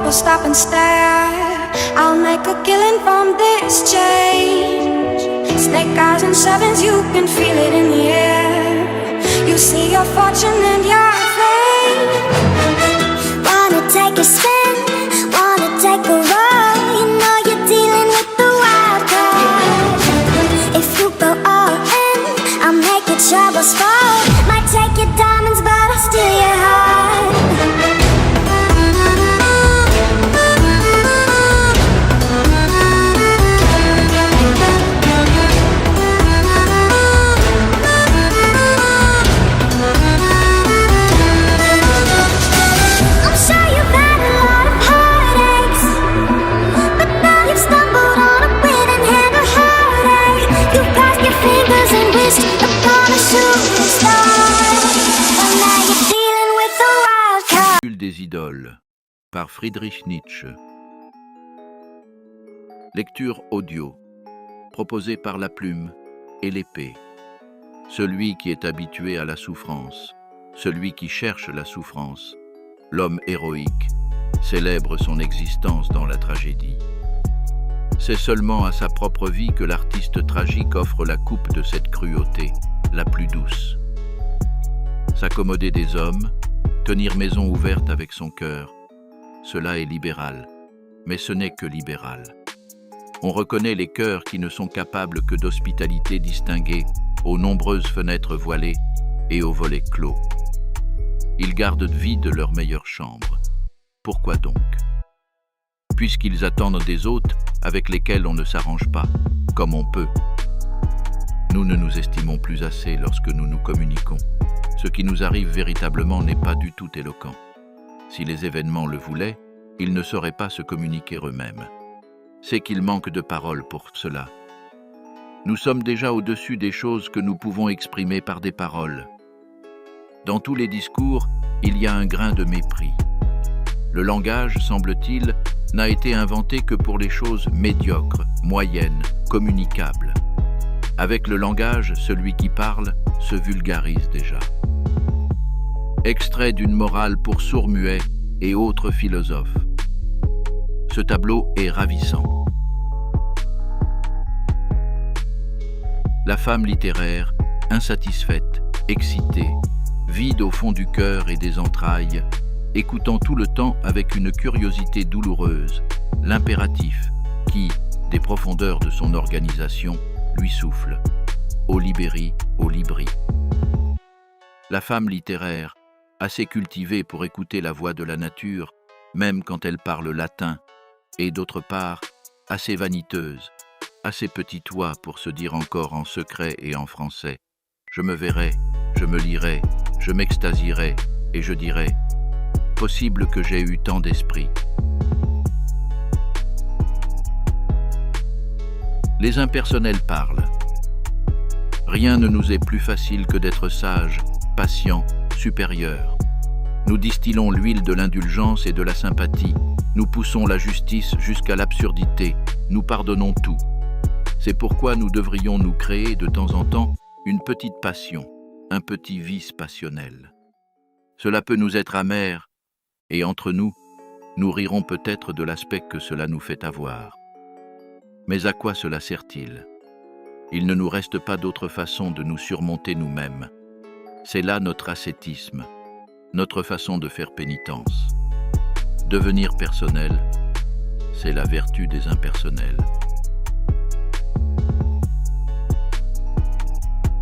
People stop and stare. I'll make a killing from this change. Snake eyes and sevens, you can feel it in the air. You see your fortune and your fame. Wanna take a spin, wanna take a roll. You know you're dealing with the wild card. If you go all in, I'll make your troubles fall. Might take your diamonds, but I'll steal your heart. Des idoles, par Friedrich Nietzsche. Lecture audio, proposée par la plume et l'épée. Celui qui est habitué à la souffrance, celui qui cherche la souffrance, l'homme héroïque, célèbre son existence dans la tragédie. C'est seulement à sa propre vie que l'artiste tragique offre la coupe de cette cruauté, la plus douce. S'accommoder des hommes, tenir maison ouverte avec son cœur, cela est libéral, mais ce n'est que libéral. On reconnaît les cœurs qui ne sont capables que d'hospitalité distinguée, aux nombreuses fenêtres voilées et aux volets clos. Ils gardent vides leurs meilleures chambres. Pourquoi donc? Puisqu'ils attendent des hôtes avec lesquels on ne s'arrange pas, comme on peut. Nous ne nous estimons plus assez lorsque nous nous communiquons. Ce qui nous arrive véritablement n'est pas du tout éloquent. Si les événements le voulaient, ils ne sauraient pas se communiquer eux-mêmes. C'est qu'il manque de paroles pour cela. Nous sommes déjà au-dessus des choses que nous pouvons exprimer par des paroles. Dans tous les discours, il y a un grain de mépris. Le langage, semble-t-il, n'a été inventé que pour les choses médiocres, moyennes, communicables. Avec le langage, celui qui parle se vulgarise déjà. Extrait d'une morale pour sourds-muets et autres philosophes. Ce tableau est ravissant. La femme littéraire, insatisfaite, excitée, vide au fond du cœur et des entrailles, écoutant tout le temps avec une curiosité douloureuse l'impératif qui, des profondeurs de son organisation, lui souffle. Au liberi, au libri. La femme littéraire, assez cultivée pour écouter la voix de la nature, même quand elle parle latin, et d'autre part, assez vaniteuse, assez petit toit pour se dire encore en secret et en français. Je me verrai, je me lirai, je m'extasierai, et je dirai, possible que j'aie eu tant d'esprit. Les impersonnels parlent. Rien ne nous est plus facile que d'être sage, patient, supérieur. Nous distillons l'huile de l'indulgence et de la sympathie. Nous poussons la justice jusqu'à l'absurdité. Nous pardonnons tout. C'est pourquoi nous devrions nous créer de temps en temps une petite passion, un petit vice passionnel. Cela peut nous être amer, et entre nous, nous rirons peut-être de l'aspect que cela nous fait avoir. Mais à quoi cela sert-il? Il ne nous reste pas d'autre façon de nous surmonter nous-mêmes. C'est là notre ascétisme, notre façon de faire pénitence. Devenir personnel, c'est la vertu des impersonnels.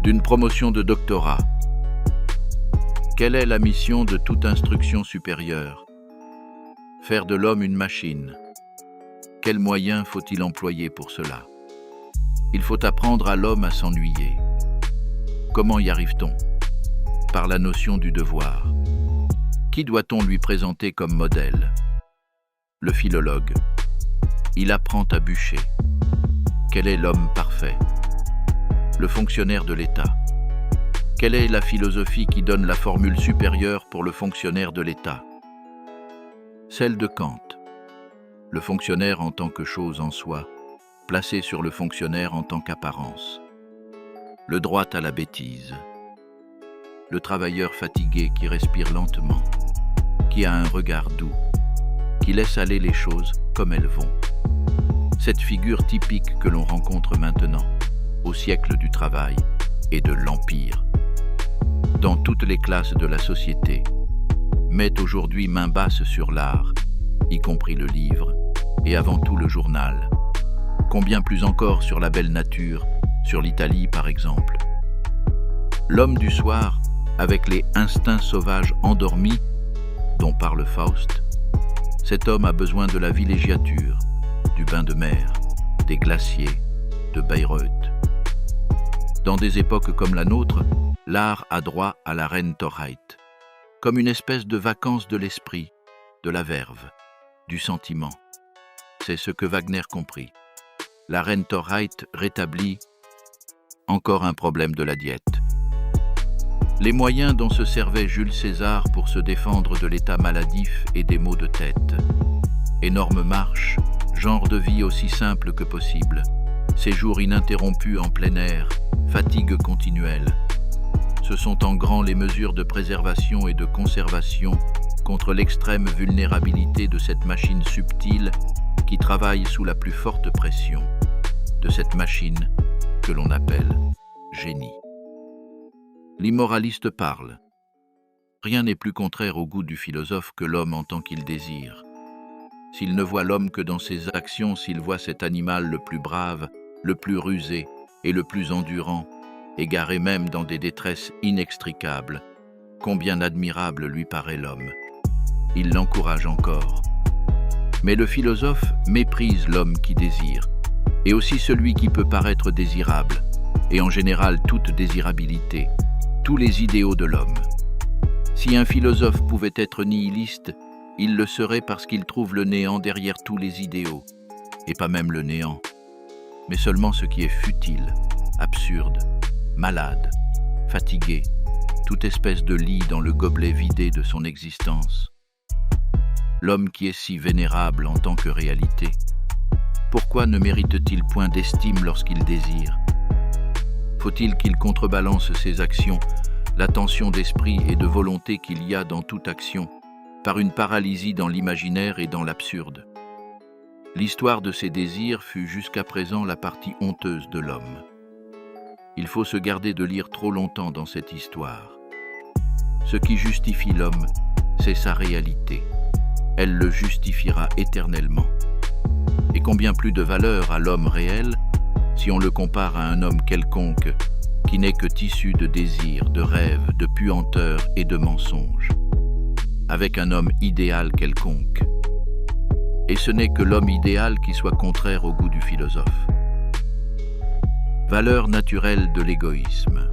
D'une promotion de doctorat. Quelle est la mission de toute instruction supérieure? Faire de l'homme une machine. Quels moyens faut-il employer pour cela? Il faut apprendre à l'homme à s'ennuyer. Comment y arrive-t-on? Par la notion du devoir. Qui doit-on lui présenter comme modèle? Le philologue. Il apprend à bûcher. Quel est l'homme parfait? Le fonctionnaire de l'État. Quelle est la philosophie qui donne la formule supérieure pour le fonctionnaire de l'État? Celle de Kant. Le fonctionnaire en tant que chose en soi, placé sur le fonctionnaire en tant qu'apparence. Le droit à la bêtise. Le travailleur fatigué qui respire lentement, qui a un regard doux, qui laisse aller les choses comme elles vont. Cette figure typique que l'on rencontre maintenant, au siècle du travail et de l'Empire, dans toutes les classes de la société, met aujourd'hui main basse sur l'art, y compris le livre, et avant tout le journal. Combien plus encore sur la belle nature, sur l'Italie par exemple. L'homme du soir, avec les instincts sauvages endormis, dont parle Faust, cet homme a besoin de la villégiature, du bain de mer, des glaciers, de Bayreuth. Dans des époques comme la nôtre, l'art a droit à la Rentorheit, comme une espèce de vacances de l'esprit, de la verve, du sentiment. C'est ce que Wagner comprit. La Rentorheit rétablit encore un problème de la diète. Les moyens dont se servait Jules César pour se défendre de l'état maladif et des maux de tête. Énorme marche, genre de vie aussi simple que possible, séjour ininterrompu en plein air, fatigue continuelle. Ce sont en grand les mesures de préservation et de conservation contre l'extrême vulnérabilité de cette machine subtile qui travaille sous la plus forte pression, de cette machine que l'on appelle génie. L'immoraliste parle. Rien n'est plus contraire au goût du philosophe que l'homme en tant qu'il désire. S'il ne voit l'homme que dans ses actions, s'il voit cet animal le plus brave, le plus rusé et le plus endurant, égaré même dans des détresses inextricables, combien admirable lui paraît l'homme. Il l'encourage encore. Mais le philosophe méprise l'homme qui désire, et aussi celui qui peut paraître désirable, et en général toute désirabilité, tous les idéaux de l'homme. Si un philosophe pouvait être nihiliste, il le serait parce qu'il trouve le néant derrière tous les idéaux, et pas même le néant, mais seulement ce qui est futile, absurde, malade, fatigué, toute espèce de lie dans le gobelet vidé de son existence. L'homme qui est si vénérable en tant que réalité, pourquoi ne mérite-t-il point d'estime lorsqu'il désire ? Faut-il qu'il contrebalance ses actions, la tension d'esprit et de volonté qu'il y a dans toute action, par une paralysie dans l'imaginaire et dans l'absurde ? L'histoire de ses désirs fut jusqu'à présent la partie honteuse de l'homme. Il faut se garder de lire trop longtemps dans cette histoire. Ce qui justifie l'homme, c'est sa réalité. Elle le justifiera éternellement. Et combien plus de valeur a l'homme réel si on le compare à un homme quelconque qui n'est que tissu de désirs, de rêves, de puanteurs et de mensonges, avec un homme idéal quelconque. Et ce n'est que l'homme idéal qui soit contraire au goût du philosophe. Valeur naturelle de l'égoïsme.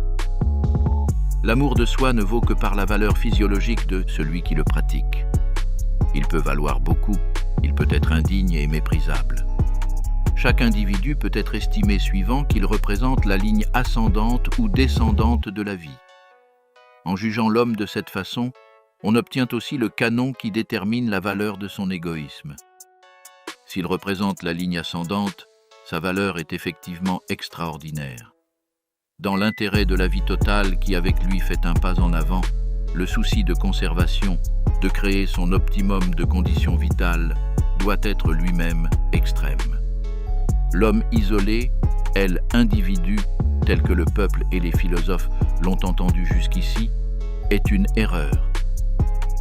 L'amour de soi ne vaut que par la valeur physiologique de celui qui le pratique. Il peut valoir beaucoup, il peut être indigne et méprisable. Chaque individu peut être estimé suivant qu'il représente la ligne ascendante ou descendante de la vie. En jugeant l'homme de cette façon, on obtient aussi le canon qui détermine la valeur de son égoïsme. S'il représente la ligne ascendante, sa valeur est effectivement extraordinaire. Dans l'intérêt de la vie totale qui avec lui fait un pas en avant, le souci de conservation, de créer son optimum de conditions vitales, doit être lui-même extrême. L'homme isolé, elle individu, tel que le peuple et les philosophes l'ont entendu jusqu'ici, est une erreur.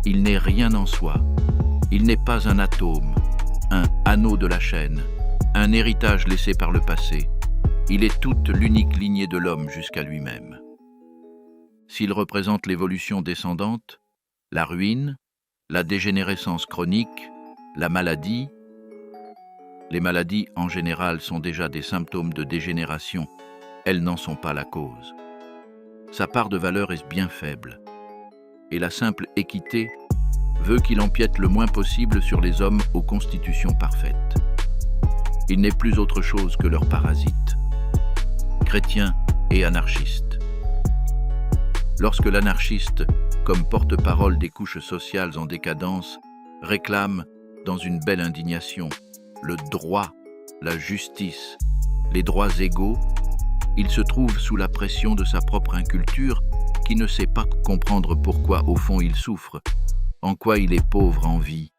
Il n'est rien en soi. Il n'est pas un atome, un anneau de la chaîne, un héritage laissé par le passé. Il est toute l'unique lignée de l'homme jusqu'à lui-même. S'il représente l'évolution descendante, la ruine, la dégénérescence chronique, la maladie, les maladies en général sont déjà des symptômes de dégénération, elles n'en sont pas la cause. Sa part de valeur est bien faible, et la simple équité veut qu'il empiète le moins possible sur les hommes aux constitutions parfaites. Il n'est plus autre chose que leur parasite, chrétien et anarchiste. Lorsque l'anarchiste, comme porte-parole des couches sociales en décadence, réclame, dans une belle indignation, le droit, la justice, les droits égaux, il se trouve sous la pression de sa propre inculture qui ne sait pas comprendre pourquoi au fond il souffre, en quoi il est pauvre en vie.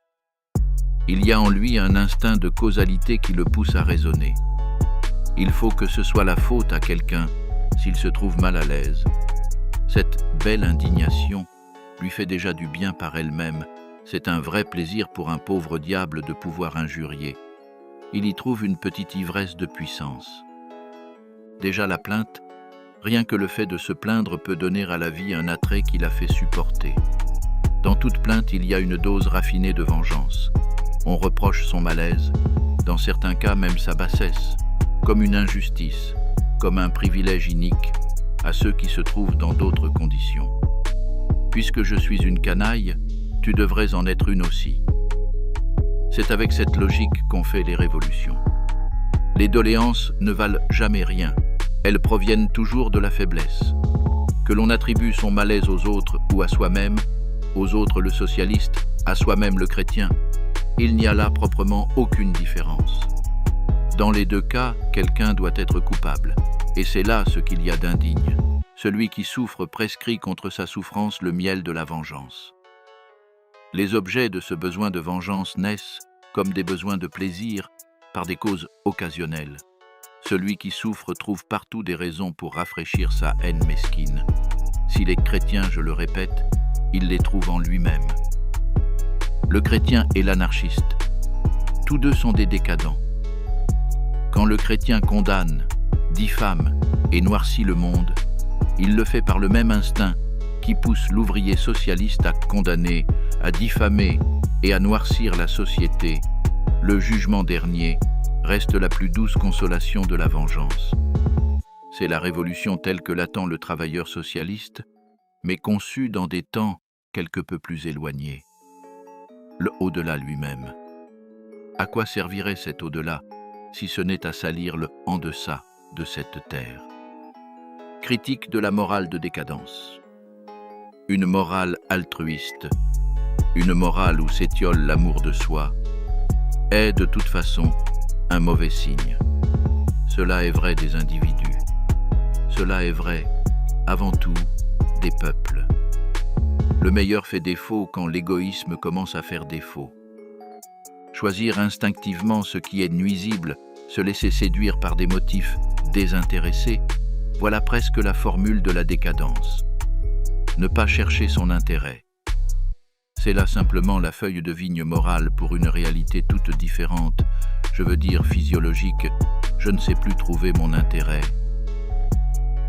Il y a en lui un instinct de causalité qui le pousse à raisonner. Il faut que ce soit la faute à quelqu'un s'il se trouve mal à l'aise. Cette belle indignation lui fait déjà du bien par elle-même. C'est un vrai plaisir pour un pauvre diable de pouvoir injurier. Il y trouve une petite ivresse de puissance. Déjà la plainte, rien que le fait de se plaindre peut donner à la vie un attrait qui la fait supporter. Dans toute plainte, il y a une dose raffinée de vengeance. On reproche son malaise, dans certains cas même sa bassesse, comme une injustice, comme un privilège inique à ceux qui se trouvent dans d'autres conditions. Puisque je suis une canaille, tu devrais en être une aussi. C'est avec cette logique qu'on fait les révolutions. Les doléances ne valent jamais rien. Elles proviennent toujours de la faiblesse. Que l'on attribue son malaise aux autres ou à soi-même, aux autres le socialiste, à soi-même le chrétien, il n'y a là proprement aucune différence. Dans les deux cas, quelqu'un doit être coupable, et c'est là ce qu'il y a d'indigne. Celui qui souffre prescrit contre sa souffrance le miel de la vengeance. Les objets de ce besoin de vengeance naissent, comme des besoins de plaisir, par des causes occasionnelles. Celui qui souffre trouve partout des raisons pour rafraîchir sa haine mesquine. S'il est chrétien, je le répète, il les trouve en lui-même. Le chrétien et l'anarchiste, tous deux sont des décadents. Quand le chrétien condamne, diffame et noircit le monde, il le fait par le même instinct qui pousse l'ouvrier socialiste à condamner, à diffamer et à noircir la société. Le jugement dernier reste la plus douce consolation de la vengeance. C'est la révolution telle que l'attend le travailleur socialiste, mais conçue dans des temps quelque peu plus éloignés. Le au-delà lui-même. À quoi servirait cet au-delà si ce n'est à salir le en deçà de cette terre? Critique de la morale de décadence. Une morale altruiste, une morale où s'étiole l'amour de soi, est de toute façon un mauvais signe. Cela est vrai des individus. Cela est vrai, avant tout, des peuples. Le meilleur fait défaut quand l'égoïsme commence à faire défaut. Choisir instinctivement ce qui est nuisible, se laisser séduire par des motifs désintéressés, voilà presque la formule de la décadence. Ne pas chercher son intérêt. C'est là simplement la feuille de vigne morale pour une réalité toute différente, je veux dire physiologique, je ne sais plus trouver mon intérêt.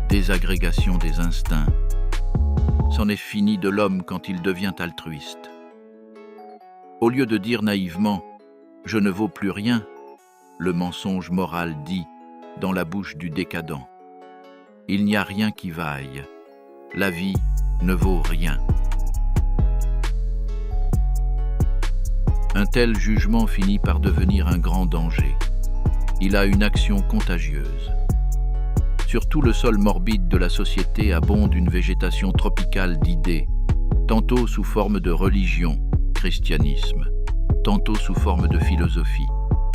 Désagrégation des instincts. C'en est fini de l'homme quand il devient altruiste. Au lieu de dire naïvement « je ne vaux plus rien », le mensonge moral dit, dans la bouche du décadent, « il n'y a rien qui vaille, la vie ne vaut rien ». Un tel jugement finit par devenir un grand danger. Il a une action contagieuse. Sur tout le sol morbide de la société abonde une végétation tropicale d'idées, tantôt sous forme de religion, christianisme, tantôt sous forme de philosophie,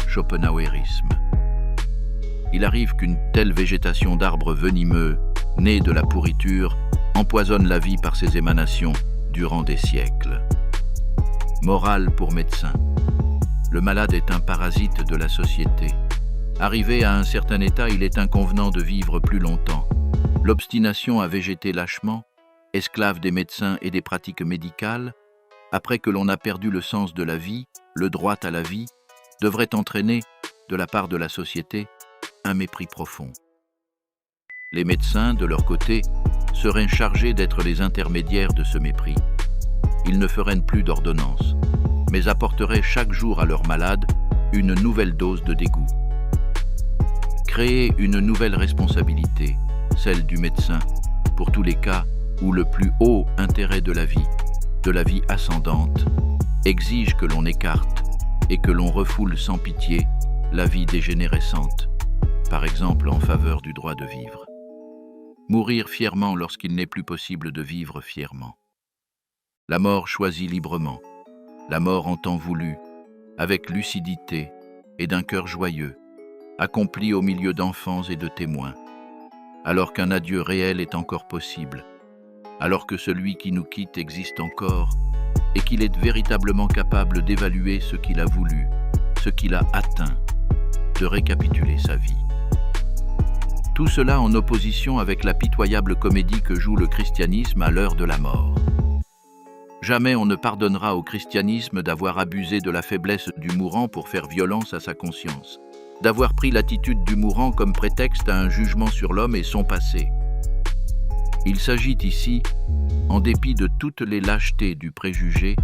schopenhauerisme. Il arrive qu'une telle végétation d'arbres venimeux, nés de la pourriture, empoisonne la vie par ses émanations durant des siècles. Morale pour médecin. Le malade est un parasite de la société. Arrivé à un certain état, il est inconvenant de vivre plus longtemps. L'obstination à végéter lâchement, esclave des médecins et des pratiques médicales, après que l'on a perdu le sens de la vie, le droit à la vie, devrait entraîner, de la part de la société, un mépris profond. Les médecins, de leur côté, seraient chargés d'être les intermédiaires de ce mépris. Ils ne feraient plus d'ordonnances, mais apporteraient chaque jour à leurs malades une nouvelle dose de dégoût. Créer une nouvelle responsabilité, celle du médecin, pour tous les cas où le plus haut intérêt de la vie ascendante, exige que l'on écarte et que l'on refoule sans pitié la vie dégénérescente, par exemple en faveur du droit de vivre. Mourir fièrement lorsqu'il n'est plus possible de vivre fièrement. La mort choisie librement, la mort en temps voulu, avec lucidité et d'un cœur joyeux, accomplie au milieu d'enfants et de témoins, alors qu'un adieu réel est encore possible, alors que celui qui nous quitte existe encore et qu'il est véritablement capable d'évaluer ce qu'il a voulu, ce qu'il a atteint, de récapituler sa vie. Tout cela en opposition avec la pitoyable comédie que joue le christianisme à l'heure de la mort. Jamais on ne pardonnera au christianisme d'avoir abusé de la faiblesse du mourant pour faire violence à sa conscience, d'avoir pris l'attitude du mourant comme prétexte à un jugement sur l'homme et son passé. Il s'agit ici, en dépit de toutes les lâchetés du préjugé,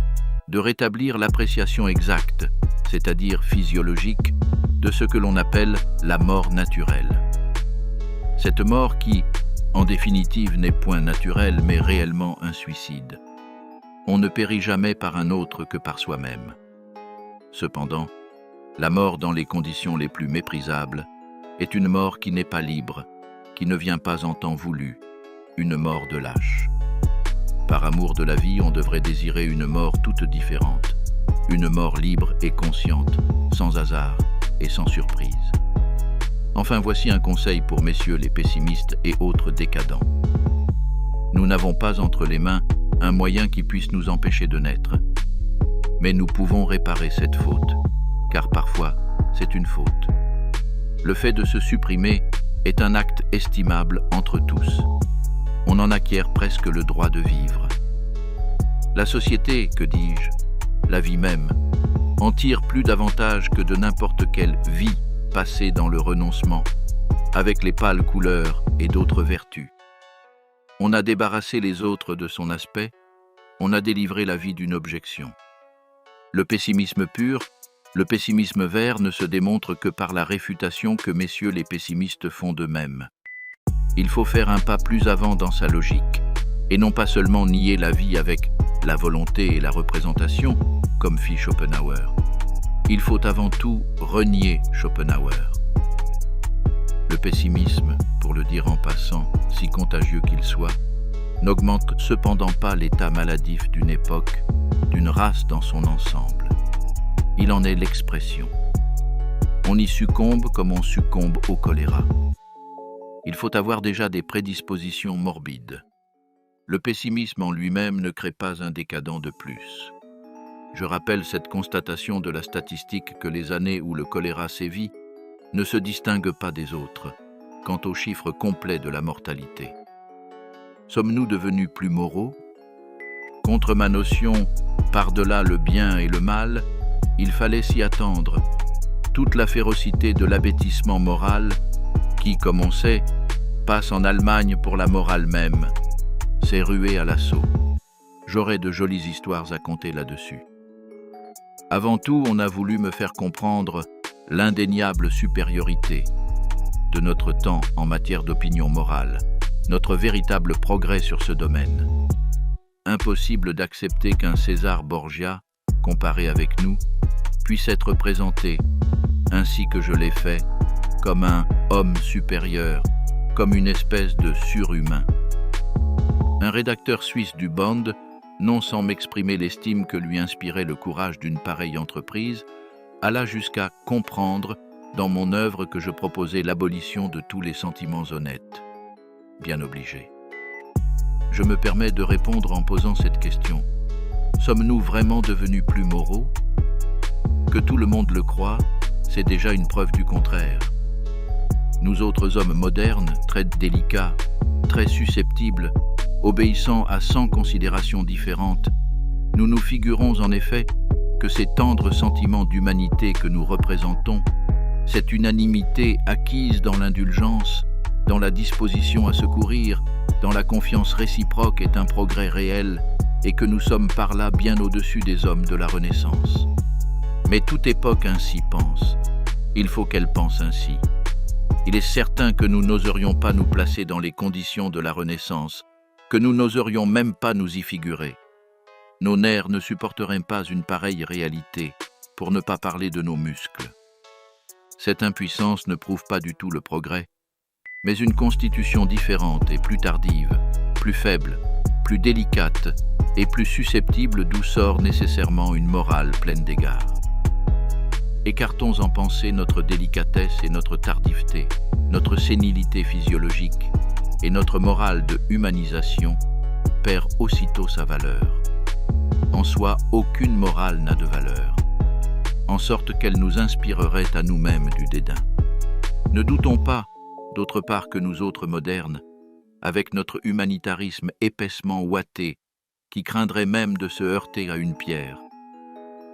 de rétablir l'appréciation exacte, c'est-à-dire physiologique, de ce que l'on appelle la mort naturelle. Cette mort qui, en définitive, n'est point naturelle mais réellement un suicide. On ne périt jamais par un autre que par soi-même. Cependant, la mort dans les conditions les plus méprisables est une mort qui n'est pas libre, qui ne vient pas en temps voulu, une mort de lâche. Par amour de la vie, on devrait désirer une mort toute différente, une mort libre et consciente, sans hasard et sans surprise. Enfin, voici un conseil pour messieurs les pessimistes et autres décadents. Nous n'avons pas entre les mains un moyen qui puisse nous empêcher de naître. Mais nous pouvons réparer cette faute, car parfois, c'est une faute. Le fait de se supprimer est un acte estimable entre tous. On en acquiert presque le droit de vivre. La société, que dis-je, la vie même, en tire plus d'avantage que de n'importe quelle vie passée dans le renoncement, avec les pâles couleurs et d'autres vertus. On a débarrassé les autres de son aspect, on a délivré la vie d'une objection. Le pessimisme pur, le pessimisme vert ne se démontre que par la réfutation que messieurs les pessimistes font d'eux-mêmes. Il faut faire un pas plus avant dans sa logique, et non pas seulement nier la vie avec la volonté et la représentation, comme fit Schopenhauer. Il faut avant tout renier Schopenhauer. Le pessimisme, pour le dire en passant, si contagieux qu'il soit, n'augmente cependant pas l'état maladif d'une époque, d'une race dans son ensemble. Il en est l'expression. On y succombe comme on succombe au choléra. Il faut avoir déjà des prédispositions morbides. Le pessimisme en lui-même ne crée pas un décadent de plus. Je rappelle cette constatation de la statistique que les années où le choléra sévit ne se distinguent pas des autres, quant aux chiffres complets de la mortalité. Sommes-nous devenus plus moraux ? Contre ma notion, par-delà le bien et le mal, il fallait s'y attendre. Toute la férocité de l'abêtissement moral, qui, comme on sait, passe en Allemagne pour la morale même, s'est rué à l'assaut. J'aurais de jolies histoires à conter là-dessus. Avant tout, on a voulu me faire comprendre l'indéniable supériorité de notre temps en matière d'opinion morale, notre véritable progrès sur ce domaine. Impossible d'accepter qu'un César Borgia, comparé avec nous, puisse être présenté, ainsi que je l'ai fait, comme un homme supérieur, comme une espèce de surhumain. Un rédacteur suisse du Bond, non sans m'exprimer l'estime que lui inspirait le courage d'une pareille entreprise, alla jusqu'à comprendre dans mon œuvre que je proposais l'abolition de tous les sentiments honnêtes. Bien obligé. Je me permets de répondre en posant cette question. Sommes-nous vraiment devenus plus moraux ? Que tout le monde le croit, c'est déjà une preuve du contraire. Nous autres hommes modernes, très délicats, très susceptibles, obéissant à 100 considérations différentes, nous nous figurons en effet que ces tendres sentiments d'humanité que nous représentons, cette unanimité acquise dans l'indulgence, dans la disposition à secourir, dans la confiance réciproque est un progrès réel et que nous sommes par là bien au-dessus des hommes de la Renaissance. Mais toute époque ainsi pense. Il faut qu'elle pense ainsi. Il est certain que nous n'oserions pas nous placer dans les conditions de la Renaissance, que nous n'oserions même pas nous y figurer. Nos nerfs ne supporteraient pas une pareille réalité, pour ne pas parler de nos muscles. Cette impuissance ne prouve pas du tout le progrès, mais une constitution différente et plus tardive, plus faible, plus délicate et plus susceptible d'où sort nécessairement une morale pleine d'égards. Écartons en pensée notre délicatesse et notre tardiveté, notre sénilité physiologique, et notre morale de humanisation perd aussitôt sa valeur. en soi, aucune morale n'a de valeur, en sorte qu'elle nous inspirerait à nous-mêmes du dédain. Ne doutons pas, d'autre part que nous autres modernes, avec notre humanitarisme épaissement ouaté, qui craindrait même de se heurter à une pierre,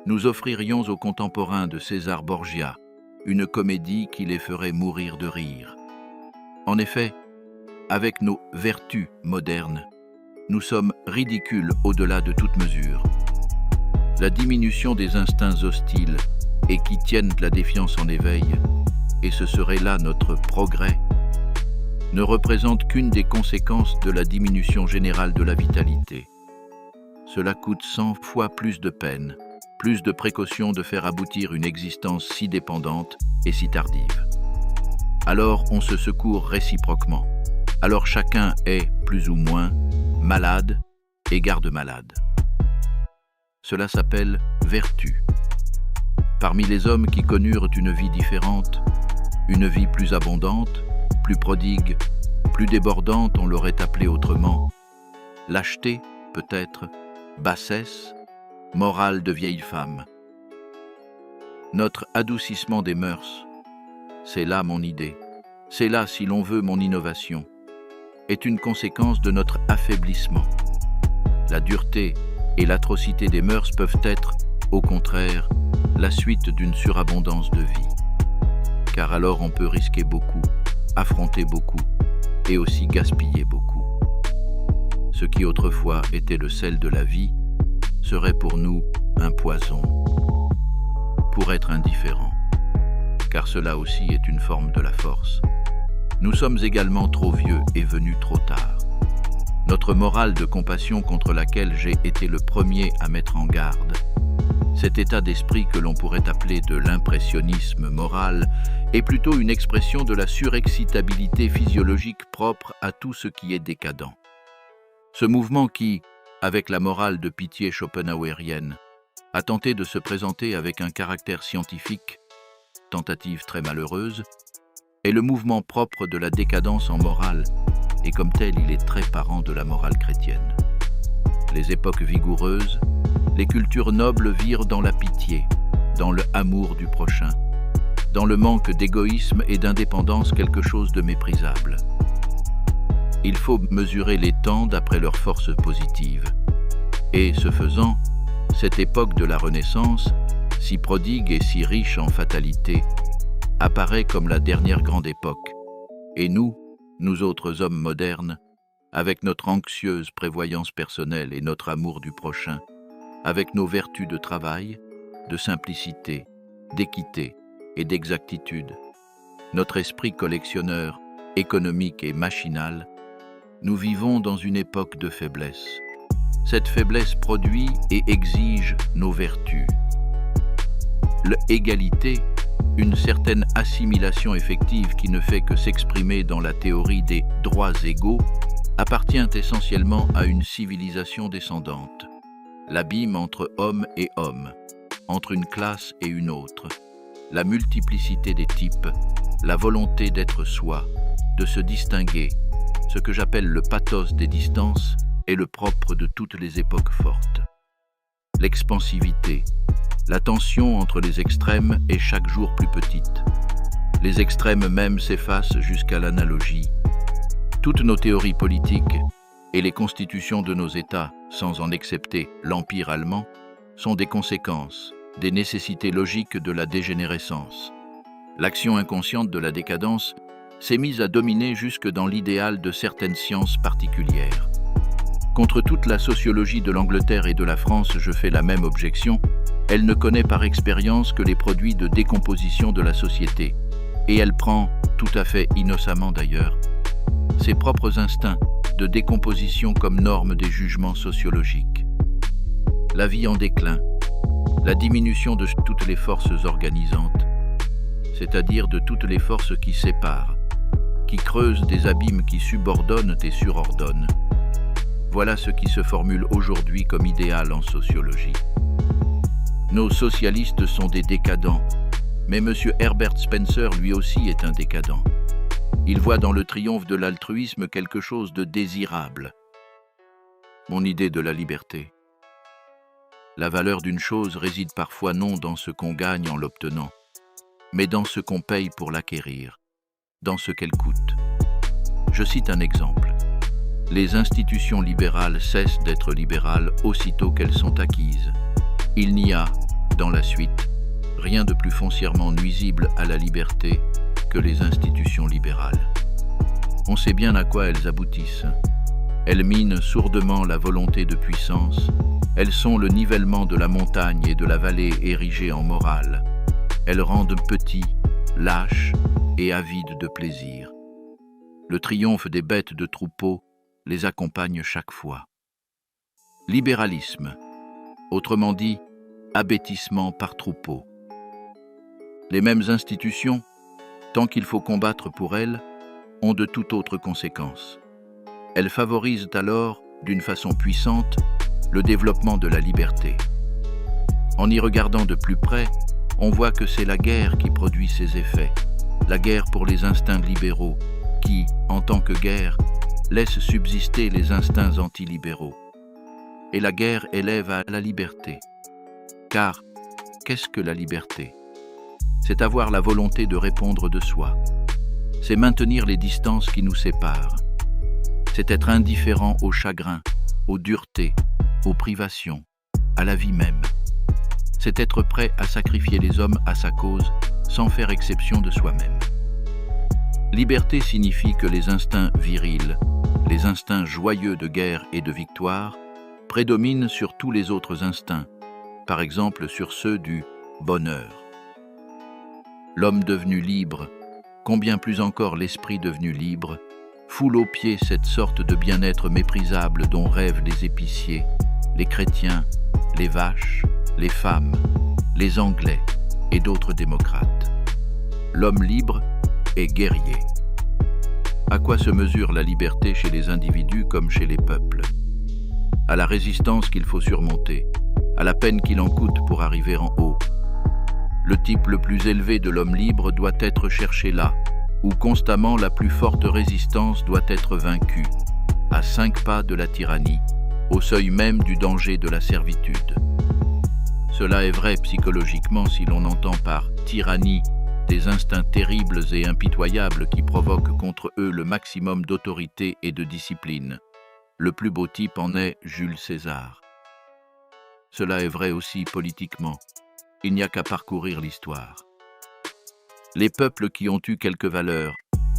nous offririons aux contemporains de César Borgia une comédie qui les ferait mourir de rire. En effet, avec nos vertus modernes, nous sommes ridicules au-delà de toute mesure. La diminution des instincts hostiles et qui tiennent la défiance en éveil, et ce serait là notre progrès, ne représente qu'une des conséquences de la diminution générale de la vitalité. Cela coûte 100 fois plus de peine, plus de précautions de faire aboutir une existence si dépendante et si tardive. Alors on se secourt réciproquement. Alors chacun est, plus ou moins, malade et garde malade. Cela s'appelle vertu. Parmi les hommes qui connurent une vie différente, une vie plus abondante, plus prodigue, plus débordante, on l'aurait appelée autrement. Lâcheté, peut-être, bassesse, morale de vieille femme. Notre adoucissement des mœurs, c'est là mon idée, c'est là, si l'on veut, mon innovation, est une conséquence de notre affaiblissement. La dureté et l'atrocité des mœurs peuvent être, au contraire, la suite d'une surabondance de vie. Car alors on peut risquer beaucoup, affronter beaucoup, et aussi gaspiller beaucoup. Ce qui autrefois était le sel de la vie, serait pour nous un poison. Pour être indifférent, car cela aussi est une forme de la force. Nous sommes également trop vieux et venus trop tard. Notre morale de compassion contre laquelle j'ai été le premier à mettre en garde, cet état d'esprit que l'on pourrait appeler de l'impressionnisme moral, est plutôt une expression de la surexcitabilité physiologique propre à tout ce qui est décadent. Ce mouvement qui, avec la morale de pitié schopenhauerienne, a tenté de se présenter avec un caractère scientifique, tentative très malheureuse, est le mouvement propre de la décadence en morale, et comme tel il est très parent de la morale chrétienne. Les époques vigoureuses, les cultures nobles virent dans la pitié, dans le amour du prochain, dans le manque d'égoïsme et d'indépendance quelque chose de méprisable. Il faut mesurer les temps d'après leur force positive. Et ce faisant, cette époque de la Renaissance, si prodigue et si riche en fatalité, apparaît comme la dernière grande époque. Et nous autres hommes modernes, avec notre anxieuse prévoyance personnelle et notre amour du prochain, avec nos vertus de travail, de simplicité, d'équité et d'exactitude, notre esprit collectionneur, économique et machinal, nous vivons dans une époque de faiblesse. Cette faiblesse produit et exige nos vertus. L'égalité, une certaine assimilation effective qui ne fait que s'exprimer dans la théorie des droits égaux, appartient essentiellement à une civilisation descendante. L'abîme entre hommes et hommes, entre une classe et une autre, la multiplicité des types, la volonté d'être soi, de se distinguer, ce que j'appelle le pathos des distances, est le propre de toutes les époques fortes. L'expansivité, la tension entre les extrêmes est chaque jour plus petite. Les extrêmes même s'effacent jusqu'à l'analogie. Toutes nos théories politiques et les constitutions de nos États, sans en excepter l'Empire allemand, sont des conséquences, des nécessités logiques de la dégénérescence. L'action inconsciente de la décadence s'est mise à dominer jusque dans l'idéal de certaines sciences particulières. Contre toute la sociologie de l'Angleterre et de la France, je fais la même objection. Elle ne connaît par expérience que les produits de décomposition de la société, et elle prend, tout à fait innocemment d'ailleurs, ses propres instincts de décomposition comme norme des jugements sociologiques. La vie en déclin, la diminution de toutes les forces organisantes, c'est-à-dire de toutes les forces qui séparent, qui creusent des abîmes qui subordonnent et surordonnent. Voilà ce qui se formule aujourd'hui comme idéal en sociologie. Nos socialistes sont des décadents, mais M. Herbert Spencer lui aussi est un décadent. Il voit dans le triomphe de l'altruisme quelque chose de désirable. Mon idée de la liberté. La valeur d'une chose réside parfois non dans ce qu'on gagne en l'obtenant, mais dans ce qu'on paye pour l'acquérir, dans ce qu'elle coûte. Je cite un exemple. Les institutions libérales cessent d'être libérales aussitôt qu'elles sont acquises. Il n'y a, dans la suite, rien de plus foncièrement nuisible à la liberté que les institutions libérales. On sait bien à quoi elles aboutissent. Elles minent sourdement la volonté de puissance. Elles sont le nivellement de la montagne et de la vallée érigée en morale. Elles rendent petits, lâches et avides de plaisir. Le triomphe des bêtes de troupeau les accompagne chaque fois. Libéralisme, autrement dit, abêtissement par troupeau. Les mêmes institutions, tant qu'il faut combattre pour elles, ont de toute autre conséquence. Elles favorisent alors, d'une façon puissante, le développement de la liberté. En y regardant de plus près, on voit que c'est la guerre qui produit ces effets, la guerre pour les instincts libéraux, qui, en tant que guerre, laisse subsister les instincts antilibéraux. Et la guerre élève à la liberté. Car, qu'est-ce que la liberté ? C'est avoir la volonté de répondre de soi. C'est maintenir les distances qui nous séparent. C'est être indifférent au chagrin, aux duretés, aux privations, à la vie même. C'est être prêt à sacrifier les hommes à sa cause sans faire exception de soi-même. Liberté signifie que les instincts virils, les instincts joyeux de guerre et de victoire, prédominent sur tous les autres instincts, par exemple sur ceux du bonheur. L'homme devenu libre, combien plus encore l'esprit devenu libre, foule aux pieds cette sorte de bien-être méprisable dont rêvent les épiciers, les chrétiens, les vaches, les femmes, les Anglais et d'autres démocrates. L'homme libre est guerrier. À quoi se mesure la liberté chez les individus comme chez les peuples ? À la résistance qu'il faut surmonter, à la peine qu'il en coûte pour arriver en haut. Le type le plus élevé de l'homme libre doit être cherché là, où constamment la plus forte résistance doit être vaincue, à 5 pas de la tyrannie, au seuil même du danger de la servitude. Cela est vrai psychologiquement si l'on entend par tyrannie des instincts terribles et impitoyables qui provoquent contre eux le maximum d'autorité et de discipline. Le plus beau type en est Jules César. Cela est vrai aussi politiquement. Il n'y a qu'à parcourir l'histoire. Les peuples qui ont eu quelques valeurs,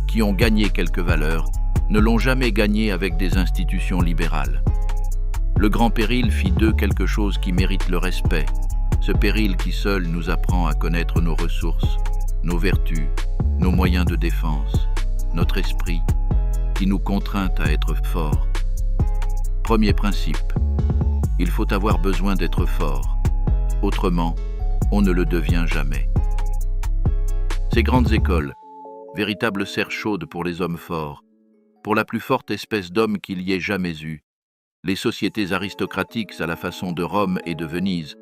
qui ont gagné quelques valeurs, ne l'ont jamais gagné avec des institutions libérales. Le grand péril fit d'eux quelque chose qui mérite le respect, ce péril qui seul nous apprend à connaître nos ressources, nos vertus, nos moyens de défense, notre esprit, qui nous contraint à être forts. Premier principe, il faut avoir besoin d'être fort, autrement, on ne le devient jamais. Ces grandes écoles, véritables serres chaudes pour les hommes forts, pour la plus forte espèce d'homme qu'il y ait jamais eu, les sociétés aristocratiques à la façon de Rome et de Venise,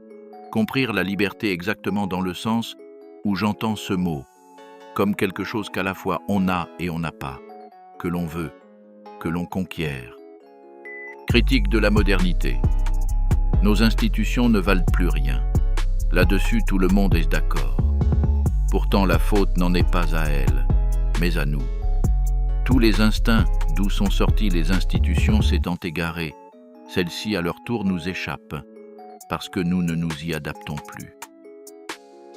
comprirent la liberté exactement dans le sens où j'entends ce mot, comme quelque chose qu'à la fois on a et on n'a pas, que l'on veut, que l'on conquiert. Critique de la modernité. Nos institutions ne valent plus rien. Là-dessus, tout le monde est d'accord. Pourtant, la faute n'en est pas à elles, mais à nous. Tous les instincts d'où sont sorties les institutions s'étant égarés, celles-ci à leur tour nous échappent, parce que nous ne nous y adaptons plus.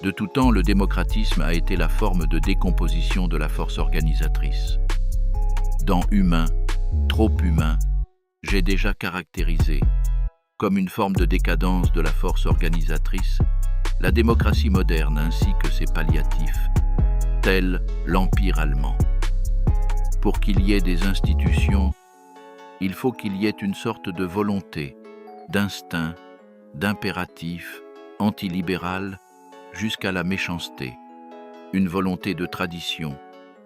De tout temps, le démocratisme a été la forme de décomposition de la force organisatrice. Dans Humain, trop humain, j'ai déjà caractérisé, comme une forme de décadence de la force organisatrice, la démocratie moderne ainsi que ses palliatifs, tel l'Empire allemand. Pour qu'il y ait des institutions, il faut qu'il y ait une sorte de volonté, d'instinct, d'impératif, antilibéral, jusqu'à la méchanceté, une volonté de tradition,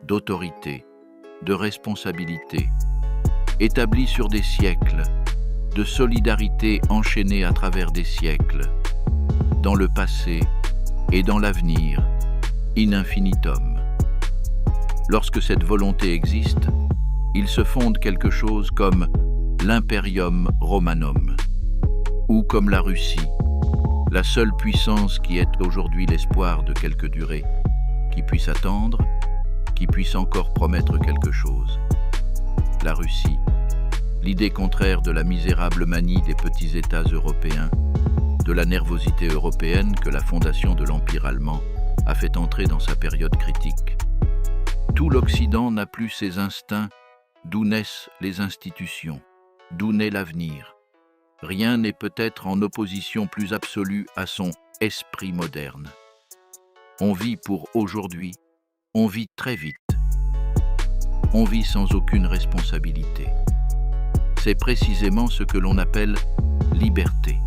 d'autorité, de responsabilité, établie sur des siècles, de solidarité enchaînée à travers des siècles, dans le passé et dans l'avenir, in infinitum. Lorsque cette volonté existe, il se fonde quelque chose comme l'imperium romanum, ou comme la Russie, la seule puissance qui est aujourd'hui l'espoir de quelque durée, qui puisse attendre, qui puisse encore promettre quelque chose. La Russie, l'idée contraire de la misérable manie des petits États européens, de la nervosité européenne que la fondation de l'Empire allemand a fait entrer dans sa période critique. Tout l'Occident n'a plus ses instincts, d'où naissent les institutions, d'où naît l'avenir. Rien n'est peut-être en opposition plus absolue à son esprit moderne. On vit pour aujourd'hui, on vit très vite. On vit sans aucune responsabilité. C'est précisément ce que l'on appelle liberté.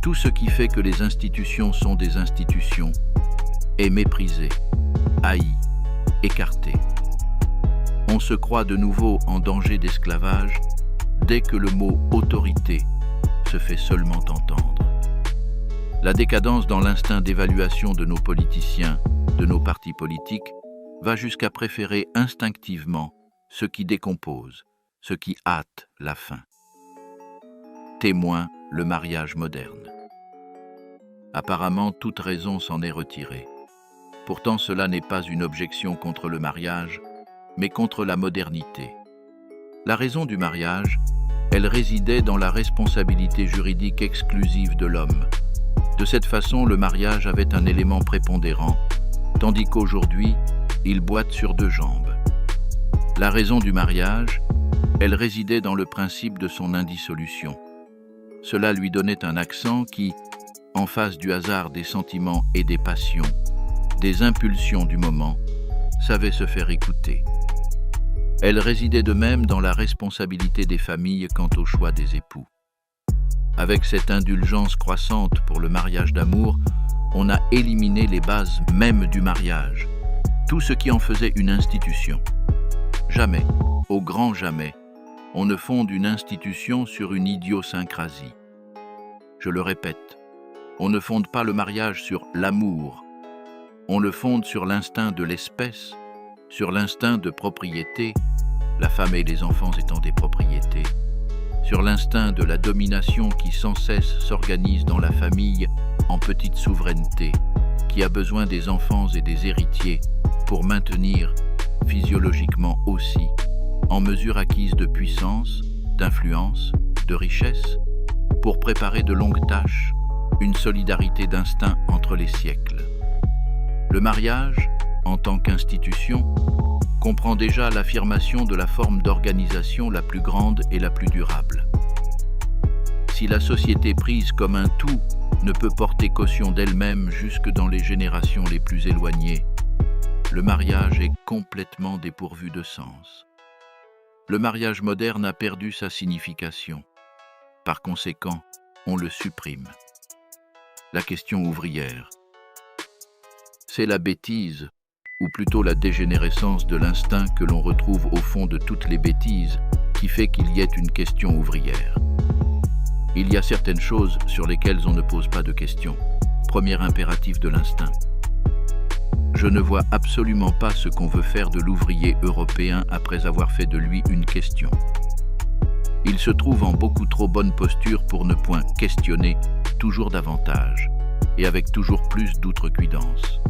Tout ce qui fait que les institutions sont des institutions est méprisé, haï, écarté. On se croit de nouveau en danger d'esclavage dès que le mot « autorité » se fait seulement entendre. La décadence dans l'instinct d'évaluation de nos politiciens, de nos partis politiques, va jusqu'à préférer instinctivement ce qui décompose, ce qui hâte la fin. Témoin le mariage moderne. Apparemment, toute raison s'en est retirée. Pourtant, cela n'est pas une objection contre le mariage, mais contre la modernité. La raison du mariage, elle résidait dans la responsabilité juridique exclusive de l'homme. De cette façon, le mariage avait un élément prépondérant, tandis qu'aujourd'hui, il boite sur deux jambes. La raison du mariage, elle résidait dans le principe de son indissolution. Cela lui donnait un accent qui, en face du hasard des sentiments et des passions, des impulsions du moment, savait se faire écouter. Elle résidait de même dans la responsabilité des familles quant au choix des époux. Avec cette indulgence croissante pour le mariage d'amour, on a éliminé les bases mêmes du mariage, tout ce qui en faisait une institution. Jamais, au grand jamais, on ne fonde une institution sur une idiosyncrasie. Je le répète, on ne fonde pas le mariage sur l'amour, on le fonde sur l'instinct de l'espèce, sur l'instinct de propriété, la femme et les enfants étant des propriétés, sur l'instinct de la domination qui sans cesse s'organise dans la famille en petite souveraineté, qui a besoin des enfants et des héritiers pour maintenir, physiologiquement aussi, en mesure acquise de puissance, d'influence, de richesse, pour préparer de longues tâches, une solidarité d'instinct entre les siècles. Le mariage, en tant qu'institution, comprend déjà l'affirmation de la forme d'organisation la plus grande et la plus durable. Si la société prise comme un tout ne peut porter caution d'elle-même jusque dans les générations les plus éloignées, le mariage est complètement dépourvu de sens. Le mariage moderne a perdu sa signification. Par conséquent, on le supprime. La question ouvrière. C'est la bêtise, ou plutôt la dégénérescence de l'instinct que l'on retrouve au fond de toutes les bêtises, qui fait qu'il y ait une question ouvrière. Il y a certaines choses sur lesquelles on ne pose pas de questions. Premier impératif de l'instinct. Je ne vois absolument pas ce qu'on veut faire de l'ouvrier européen après avoir fait de lui une question. Il se trouve en beaucoup trop bonne posture pour ne point questionner toujours davantage, et avec toujours plus d'outrecuidance.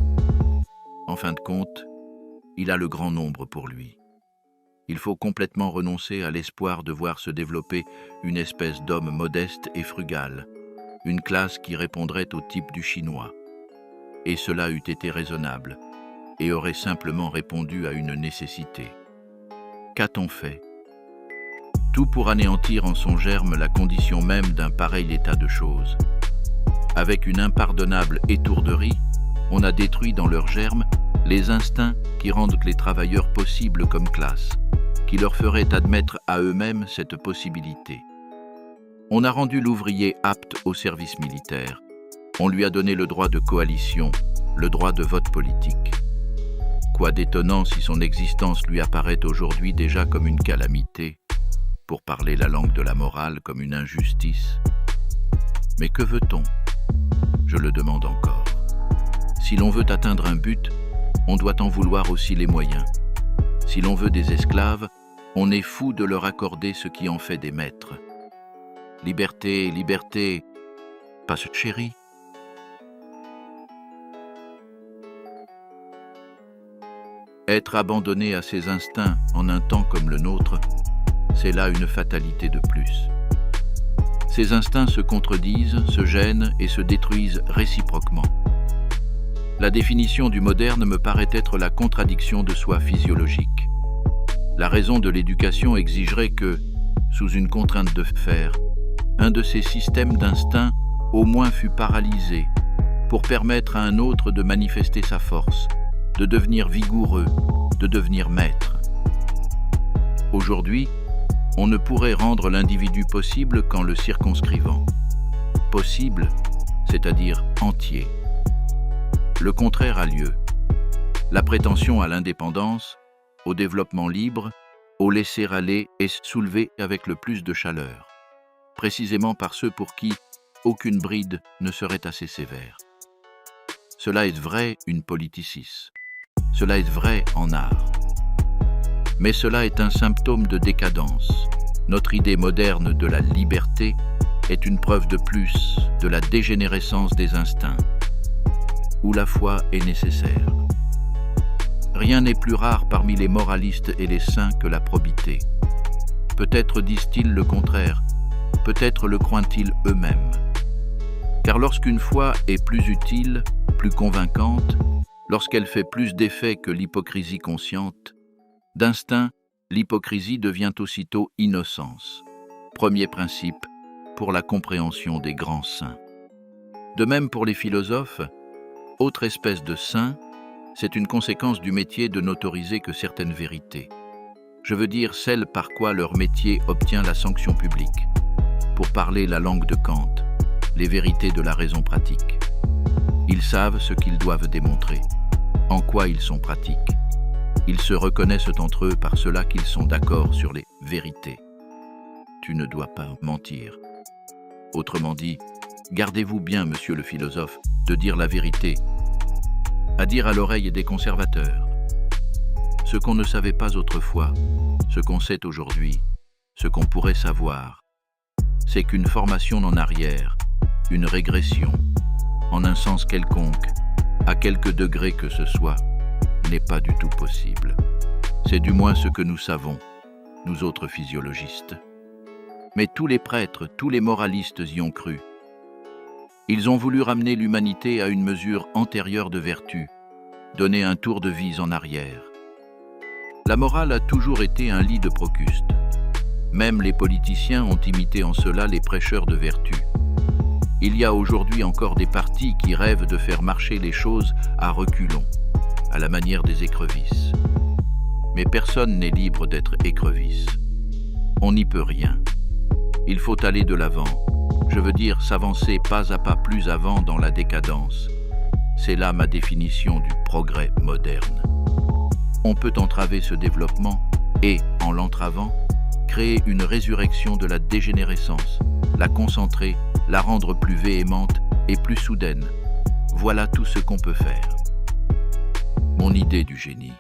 En fin de compte, il a le grand nombre pour lui. Il faut complètement renoncer à l'espoir de voir se développer une espèce d'homme modeste et frugal, une classe qui répondrait au type du Chinois. Et cela eût été raisonnable, et aurait simplement répondu à une nécessité. Qu'a-t-on fait? Tout pour anéantir en son germe la condition même d'un pareil état de choses. Avec une impardonnable étourderie, on a détruit dans leur germe les instincts qui rendent les travailleurs possibles comme classe, qui leur feraient admettre à eux-mêmes cette possibilité. On a rendu l'ouvrier apte au service militaire. On lui a donné le droit de coalition, le droit de vote politique. Quoi d'étonnant si son existence lui apparaît aujourd'hui déjà comme une calamité, pour parler la langue de la morale comme une injustice. Mais que veut-on? Je le demande encore. Si l'on veut atteindre un but, on doit en vouloir aussi les moyens. Si l'on veut des esclaves, on est fou de leur accorder ce qui en fait des maîtres. Liberté, liberté, pas chérie. Être abandonné à ses instincts en un temps comme le nôtre, c'est là une fatalité de plus. Ces instincts se contredisent, se gênent et se détruisent réciproquement. La définition du moderne me paraît être la contradiction de soi physiologique. La raison de l'éducation exigerait que, sous une contrainte de faire, un de ces systèmes d'instinct au moins fût paralysé pour permettre à un autre de manifester sa force, de devenir vigoureux, de devenir maître. Aujourd'hui, on ne pourrait rendre l'individu possible qu'en le circonscrivant. Possible, c'est-à-dire entier. Le contraire a lieu. La prétention à l'indépendance, au développement libre, au laisser-aller est soulevée avec le plus de chaleur, précisément par ceux pour qui aucune bride ne serait assez sévère. Cela est vrai une politicis. Cela est vrai en art. Mais cela est un symptôme de décadence. Notre idée moderne de la liberté est une preuve de plus de la dégénérescence des instincts, où la foi est nécessaire. Rien n'est plus rare parmi les moralistes et les saints que la probité. Peut-être disent-ils le contraire, peut-être le croient-ils eux-mêmes. Car lorsqu'une foi est plus utile, plus convaincante, lorsqu'elle fait plus d'effet que l'hypocrisie consciente, d'instinct, l'hypocrisie devient aussitôt innocence. Premier principe pour la compréhension des grands saints. De même pour les philosophes, autre espèce de saint, c'est une conséquence du métier de n'autoriser que certaines vérités. Je veux dire celles par quoi leur métier obtient la sanction publique. Pour parler la langue de Kant, les vérités de la raison pratique. Ils savent ce qu'ils doivent démontrer, en quoi ils sont pratiques. Ils se reconnaissent entre eux par cela qu'ils sont d'accord sur les vérités. Tu ne dois pas mentir. Autrement dit, gardez-vous bien, monsieur le philosophe, de dire la vérité, à dire à l'oreille des conservateurs. Ce qu'on ne savait pas autrefois, ce qu'on sait aujourd'hui, ce qu'on pourrait savoir, c'est qu'une formation en arrière, une régression, en un sens quelconque, à quelque degré que ce soit, n'est pas du tout possible. C'est du moins ce que nous savons, nous autres physiologistes. Mais tous les prêtres, tous les moralistes y ont cru. Ils ont voulu ramener l'humanité à une mesure antérieure de vertu, donner un tour de vis en arrière. La morale a toujours été un lit de Procuste. Même les politiciens ont imité en cela les prêcheurs de vertu. Il y a aujourd'hui encore des partis qui rêvent de faire marcher les choses à reculons, à la manière des écrevisses. Mais personne n'est libre d'être écrevisse. On n'y peut rien. Il faut aller de l'avant. Je veux dire s'avancer pas à pas plus avant dans la décadence. C'est là ma définition du progrès moderne. On peut entraver ce développement et, en l'entravant, créer une résurrection de la dégénérescence, la concentrer, la rendre plus véhémente et plus soudaine. Voilà tout ce qu'on peut faire. Mon idée du génie.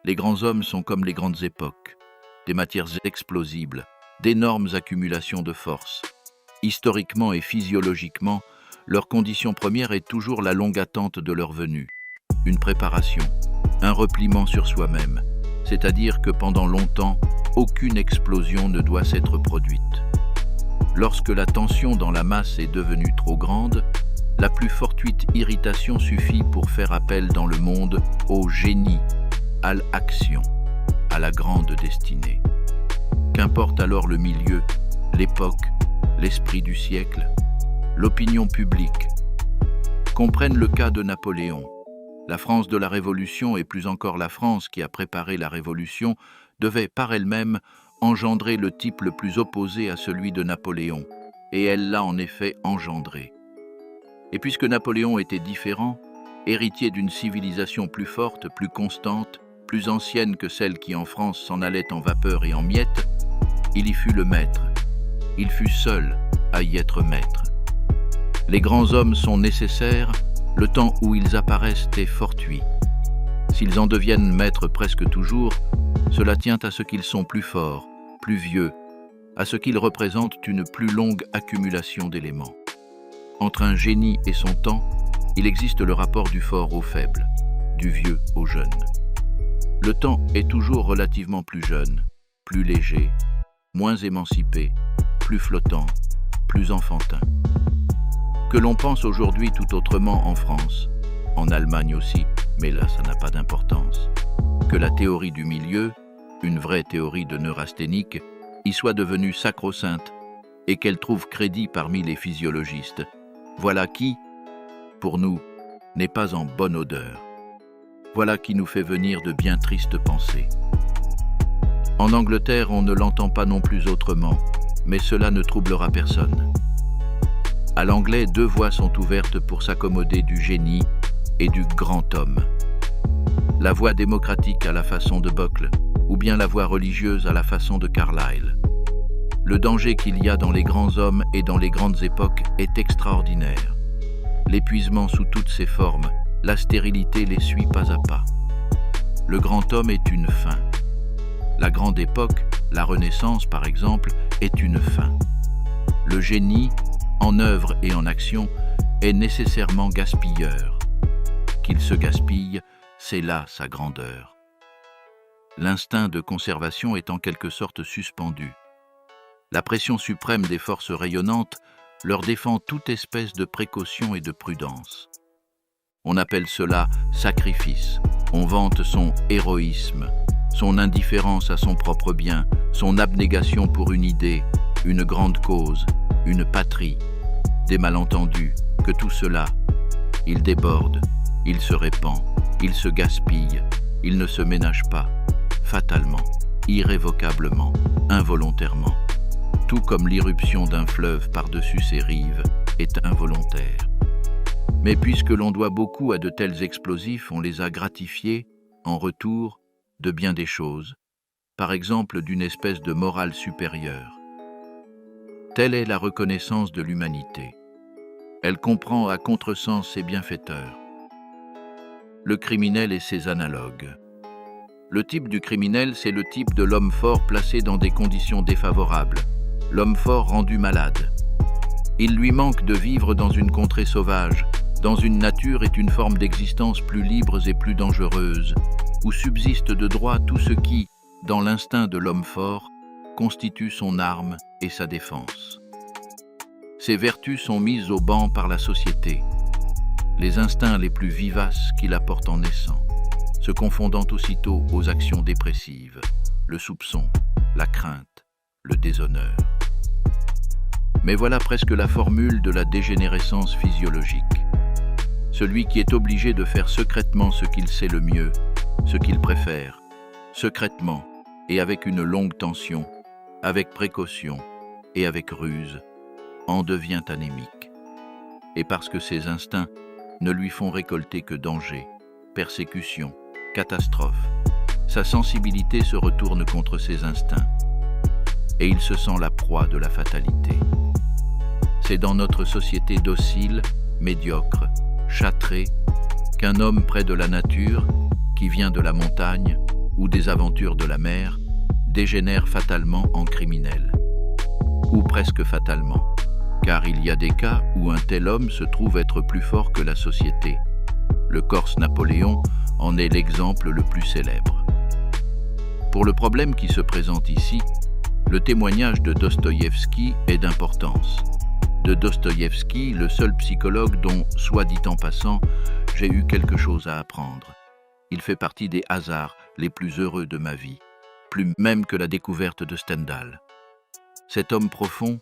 Les grands hommes sont comme les grandes époques, des matières explosibles, d'énormes accumulations de force. Historiquement et physiologiquement, leur condition première est toujours la longue attente de leur venue, une préparation, un repliement sur soi-même, c'est-à-dire que pendant longtemps, aucune explosion ne doit s'être produite. Lorsque la tension dans la masse est devenue trop grande, la plus fortuite irritation suffit pour faire appel dans le monde au génie, à l'action, à la grande destinée. Qu'importe alors le milieu, l'époque, l'esprit du siècle, l'opinion publique. Qu'on prenne le cas de Napoléon. La France de la Révolution, et plus encore la France qui a préparé la Révolution, devait par elle-même engendrer le type le plus opposé à celui de Napoléon, et elle l'a en effet engendré. Et puisque Napoléon était différent, héritier d'une civilisation plus forte, plus constante, plus ancienne que celle qui en France s'en allait en vapeur et en miettes, il y fut le maître. Il fut seul à y être maître. Les grands hommes sont nécessaires, le temps où ils apparaissent est fortuit. S'ils en deviennent maîtres presque toujours, cela tient à ce qu'ils sont plus forts, plus vieux, à ce qu'ils représentent une plus longue accumulation d'éléments. Entre un génie et son temps, il existe le rapport du fort au faible, du vieux au jeune. Le temps est toujours relativement plus jeune, plus léger, moins émancipé, plus flottant, plus enfantin. Que l'on pense aujourd'hui tout autrement en France, en Allemagne aussi, mais là ça n'a pas d'importance. Que la théorie du milieu, une vraie théorie de neurasthénique, y soit devenue sacro-sainte et qu'elle trouve crédit parmi les physiologistes. Voilà qui, pour nous, n'est pas en bonne odeur. Voilà qui nous fait venir de bien tristes pensées. En Angleterre, on ne l'entend pas non plus autrement, mais cela ne troublera personne. À l'anglais, 2 voies sont ouvertes pour s'accommoder du génie et du grand homme. La voie démocratique à la façon de Buckle, ou bien la voie religieuse à la façon de Carlyle. Le danger qu'il y a dans les grands hommes et dans les grandes époques est extraordinaire. L'épuisement sous toutes ses formes, la stérilité les suit pas à pas. Le grand homme est une fin. La grande époque, la Renaissance par exemple, est une fin. Le génie, en œuvre et en action, est nécessairement gaspilleur. Qu'il se gaspille, c'est là sa grandeur. L'instinct de conservation est en quelque sorte suspendu. La pression suprême des forces rayonnantes leur défend toute espèce de précaution et de prudence. On appelle cela sacrifice. On vante son héroïsme, son indifférence à son propre bien, son abnégation pour une idée, une grande cause, une patrie. Des malentendus, que tout cela, il déborde, il se répand, il se gaspille, il ne se ménage pas, fatalement, irrévocablement, involontairement. Tout comme l'irruption d'un fleuve par-dessus ses rives est involontaire. Mais puisque l'on doit beaucoup à de tels explosifs, on les a gratifiés, en retour, de bien des choses, par exemple d'une espèce de morale supérieure. Telle est la reconnaissance de l'humanité. Elle comprend à contresens ses bienfaiteurs. Le criminel et ses analogues. Le type du criminel, c'est le type de l'homme fort placé dans des conditions défavorables, l'homme fort rendu malade. Il lui manque de vivre dans une contrée sauvage, dans une nature et une forme d'existence plus libres et plus dangereuses, où subsiste de droit tout ce qui, dans l'instinct de l'homme fort, constitue son arme et sa défense. Ces vertus sont mises au ban par la société, les instincts les plus vivaces qui la portent en naissant, se confondant aussitôt aux actions dépressives, le soupçon, la crainte, le déshonneur. Mais voilà presque la formule de la dégénérescence physiologique. Celui qui est obligé de faire secrètement ce qu'il sait le mieux, ce qu'il préfère, secrètement et avec une longue tension, avec précaution et avec ruse, en devient anémique. Et parce que ses instincts ne lui font récolter que danger, persécution, catastrophe, sa sensibilité se retourne contre ses instincts, et il se sent la proie de la fatalité. C'est dans notre société docile, médiocre, châtrée, qu'un homme près de la nature, qui vient de la montagne ou des aventures de la mer, dégénère fatalement en criminel. Ou presque fatalement, car il y a des cas où un tel homme se trouve être plus fort que la société. Le Corse Napoléon en est l'exemple le plus célèbre. Pour le problème qui se présente ici, le témoignage de Dostoïevski est d'importance. De Dostoïevski, le seul psychologue dont, soit dit en passant, j'ai eu quelque chose à apprendre. Il fait partie des hasards les plus heureux de ma vie, plus même que la découverte de Stendhal. Cet homme profond,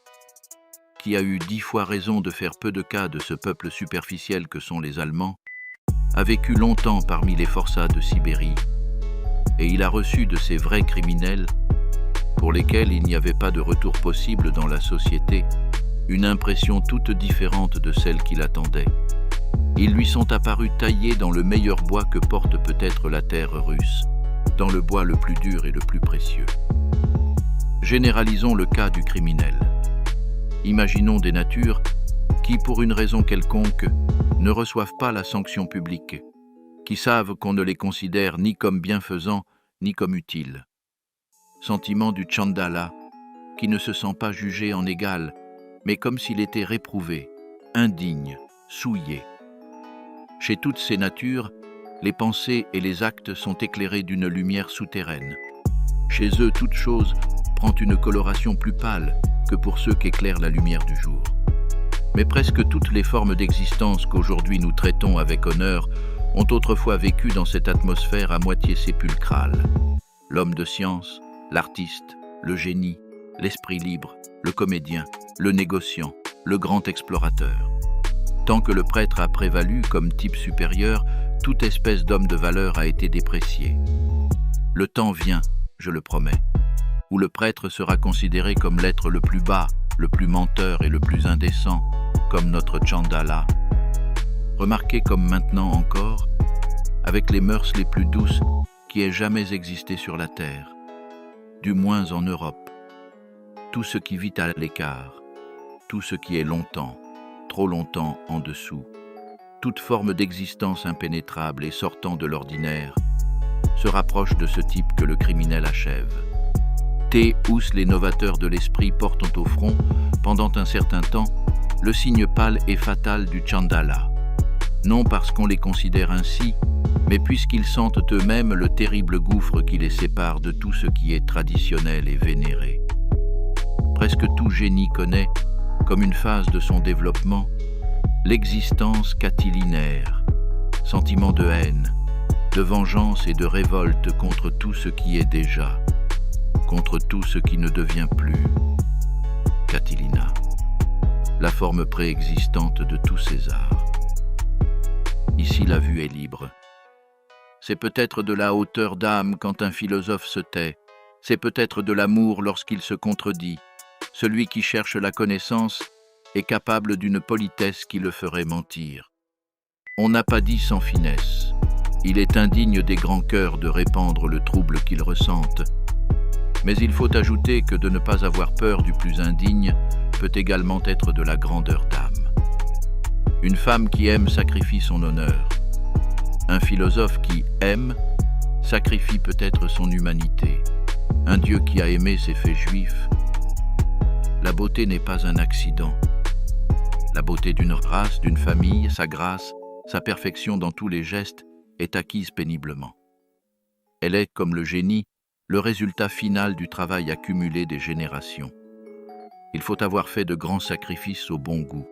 qui a eu 10 fois raison de faire peu de cas de ce peuple superficiel que sont les Allemands, a vécu longtemps parmi les forçats de Sibérie, et il a reçu de ces vrais criminels, pour lesquels il n'y avait pas de retour possible dans la société, une impression toute différente de celle qu'il attendait. Ils lui sont apparus taillés dans le meilleur bois que porte peut-être la terre russe, dans le bois le plus dur et le plus précieux. Généralisons le cas du criminel. Imaginons des natures qui, pour une raison quelconque, ne reçoivent pas la sanction publique, qui savent qu'on ne les considère ni comme bienfaisants, ni comme utiles. Sentiment du Chandala, qui ne se sent pas jugé en égal, mais comme s'il était réprouvé, indignes, souillés. Chez toutes ces natures, les pensées et les actes sont éclairés d'une lumière souterraine. Chez eux, toute chose prend une coloration plus pâle que pour ceux qu'éclaire la lumière du jour. Mais presque toutes les formes d'existence qu'aujourd'hui nous traitons avec honneur ont autrefois vécu dans cette atmosphère à moitié sépulcrale. L'homme de science, l'artiste, le génie, l'esprit libre, le comédien, le négociant, le grand explorateur. Tant que le prêtre a prévalu comme type supérieur, toute espèce d'homme de valeur a été dépréciée. Le temps vient, je le promets, où le prêtre sera considéré comme l'être le plus bas, le plus menteur et le plus indécent, comme notre Chandala. Remarquez comme maintenant encore, avec les mœurs les plus douces qui aient jamais existé sur la terre, du moins en Europe. Tout ce qui vit à l'écart, tout ce qui est longtemps, trop longtemps en dessous, toute forme d'existence impénétrable et sortant de l'ordinaire, se rapproche de ce type que le criminel achève. Tous les novateurs de l'esprit portent au front, pendant un certain temps, le signe pâle et fatal du Chandala. Non parce qu'on les considère ainsi, mais puisqu'ils sentent eux-mêmes le terrible gouffre qui les sépare de tout ce qui est traditionnel et vénéré. Presque tout génie connaît, comme une phase de son développement, l'existence catilinaire, sentiment de haine, de vengeance et de révolte contre tout ce qui est déjà, contre tout ce qui ne devient plus. Catilina, la forme préexistante de tous ces arts. Ici la vue est libre. C'est peut-être de la hauteur d'âme quand un philosophe se tait, c'est peut-être de l'amour lorsqu'il se contredit. Celui qui cherche la connaissance est capable d'une politesse qui le ferait mentir. On n'a pas dit sans finesse. Il est indigne des grands cœurs de répandre le trouble qu'ils ressentent. Mais il faut ajouter que de ne pas avoir peur du plus indigne peut également être de la grandeur d'âme. Une femme qui aime sacrifie son honneur. Un philosophe qui aime sacrifie peut-être son humanité. Un Dieu qui a aimé s'est fait juif. La beauté n'est pas un accident. La beauté d'une race, d'une famille, sa grâce, sa perfection dans tous les gestes est acquise péniblement. Elle est, comme le génie, le résultat final du travail accumulé des générations. Il faut avoir fait de grands sacrifices au bon goût.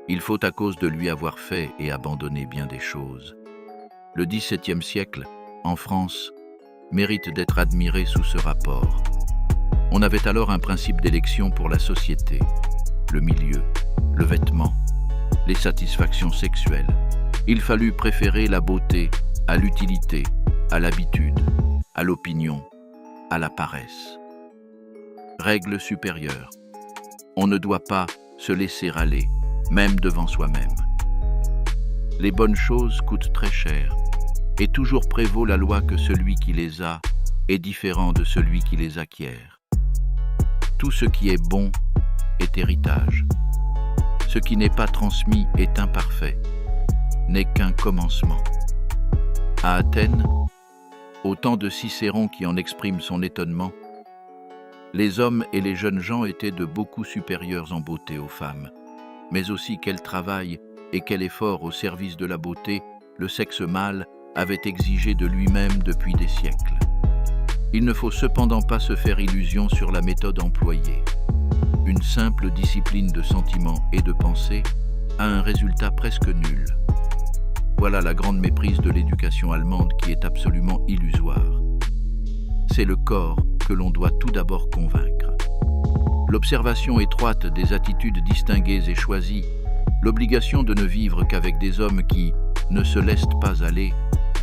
Il faut à cause de lui avoir fait et abandonné bien des choses. Le XVIIe siècle, en France, mérite d'être admiré sous ce rapport. On avait alors un principe d'élection pour la société, le milieu, le vêtement, les satisfactions sexuelles. Il fallut préférer la beauté à l'utilité, à l'habitude, à l'opinion, à la paresse. Règle supérieure. On ne doit pas se laisser aller, même devant soi-même. Les bonnes choses coûtent très cher, et toujours prévaut la loi que celui qui les a est différent de celui qui les acquiert. Tout ce qui est bon est héritage. Ce qui n'est pas transmis est imparfait, n'est qu'un commencement. À Athènes, au temps de Cicéron qui en exprime son étonnement, les hommes et les jeunes gens étaient de beaucoup supérieurs en beauté aux femmes, mais aussi quel travail et quel effort au service de la beauté le sexe mâle avait exigé de lui-même depuis des siècles. Il ne faut cependant pas se faire illusion sur la méthode employée. Une simple discipline de sentiments et de pensée a un résultat presque nul. Voilà la grande méprise de l'éducation allemande qui est absolument illusoire. C'est le corps que l'on doit tout d'abord convaincre. L'observation étroite des attitudes distinguées et choisies, l'obligation de ne vivre qu'avec des hommes qui ne se laissent pas aller,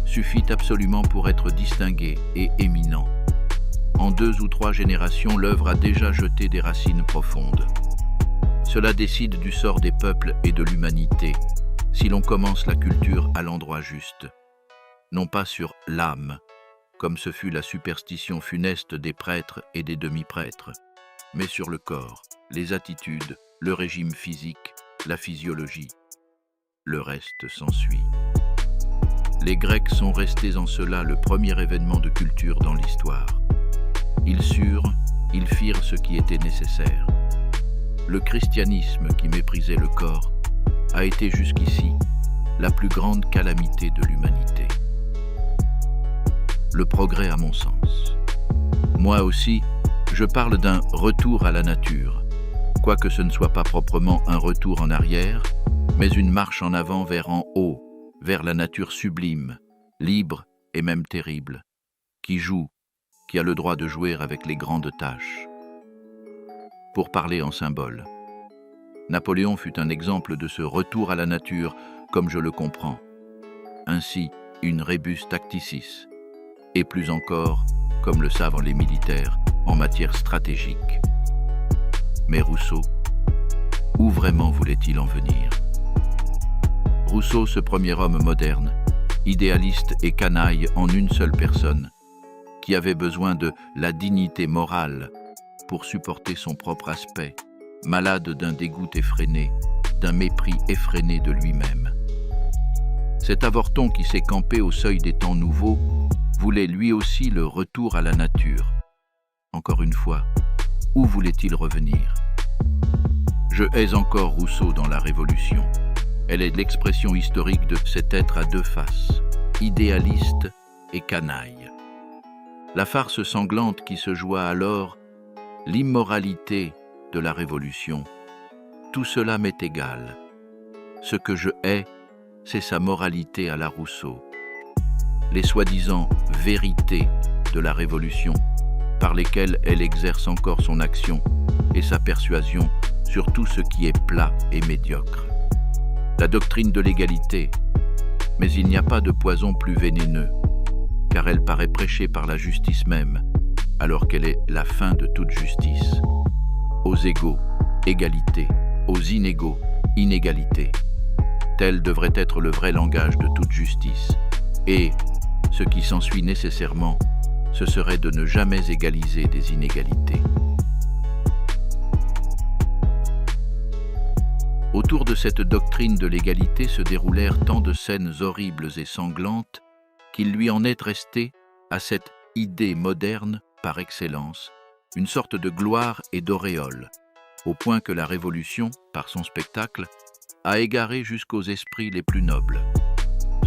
suffit absolument pour être distingué et éminent. En 2 ou 3 générations, l'œuvre a déjà jeté des racines profondes. Cela décide du sort des peuples et de l'humanité, si l'on commence la culture à l'endroit juste. Non pas sur l'âme, comme ce fut la superstition funeste des prêtres et des demi-prêtres, mais sur le corps, les attitudes, le régime physique, la physiologie. Le reste s'ensuit. Les Grecs sont restés en cela le premier événement de culture dans l'histoire. Ils firent ce qui était nécessaire. Le christianisme, qui méprisait le corps, a été jusqu'ici la plus grande calamité de l'humanité. Le progrès à mon sens. Moi aussi, je parle d'un retour à la nature, quoique ce ne soit pas proprement un retour en arrière, mais une marche en avant vers en haut, vers la nature sublime, libre et même terrible, qui joue, qui a le droit de jouer avec les grandes tâches. Pour parler en symbole, Napoléon fut un exemple de ce retour à la nature comme je le comprends. Ainsi, une rebus tacticis, et plus encore, comme le savent les militaires, en matière stratégique. Mais Rousseau, où vraiment voulait-il en venir? Rousseau, ce premier homme moderne, idéaliste et canaille en une seule personne, qui avait besoin de la dignité morale pour supporter son propre aspect, malade d'un dégoût effréné, d'un mépris effréné de lui-même. Cet avorton qui s'est campé au seuil des temps nouveaux voulait lui aussi le retour à la nature. Encore une fois, où voulait-il revenir? Je hais encore Rousseau dans la Révolution. Elle est l'expression historique de cet être à deux faces, idéaliste et canaille. La farce sanglante qui se joua alors, l'immoralité de la Révolution, tout cela m'est égal. Ce que je hais, c'est sa moralité à la Rousseau. Les soi-disant vérités de la Révolution, par lesquelles elle exerce encore son action et sa persuasion sur tout ce qui est plat et médiocre. La doctrine de l'égalité, mais il n'y a pas de poison plus vénéneux, car elle paraît prêchée par la justice même, alors qu'elle est la fin de toute justice. Aux égaux, égalité, aux inégaux, inégalité. Tel devrait être le vrai langage de toute justice. Et ce qui s'ensuit nécessairement, ce serait de ne jamais égaliser des inégalités. Autour de cette doctrine de l'égalité se déroulèrent tant de scènes horribles et sanglantes qu'il lui en est resté à cette idée moderne par excellence, une sorte de gloire et d'auréole, au point que la Révolution, par son spectacle, a égaré jusqu'aux esprits les plus nobles.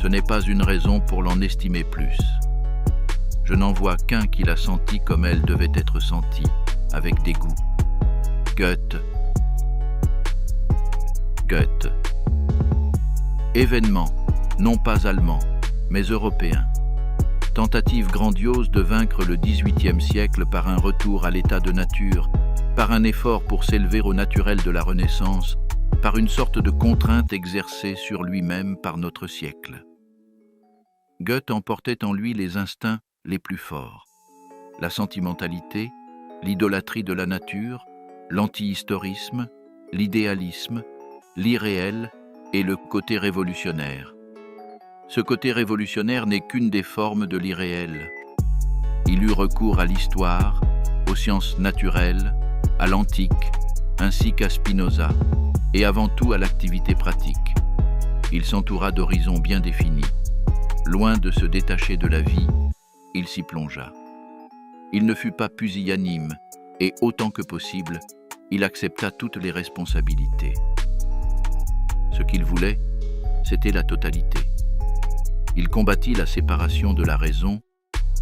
Ce n'est pas une raison pour l'en estimer plus. Je n'en vois qu'un qui l'a senti comme elle devait être sentie, avec dégoût. Goethe. Événement, non pas allemand, mais européen. Tentative grandiose de vaincre le XVIIIe siècle par un retour à l'état de nature, par un effort pour s'élever au naturel de la Renaissance, par une sorte de contrainte exercée sur lui-même par notre siècle. Goethe emportait en lui les instincts les plus forts, la sentimentalité, l'idolâtrie de la nature, l'antihistorisme, l'idéalisme, l'irréel et le côté révolutionnaire. Ce côté révolutionnaire n'est qu'une des formes de l'irréel. Il eut recours à l'histoire, aux sciences naturelles, à l'antique, ainsi qu'à Spinoza, et avant tout à l'activité pratique. Il s'entoura d'horizons bien définis. Loin de se détacher de la vie, il s'y plongea. Il ne fut pas pusillanime, et autant que possible, il accepta toutes les responsabilités. Ce qu'il voulait, c'était la totalité. Il combattit la séparation de la raison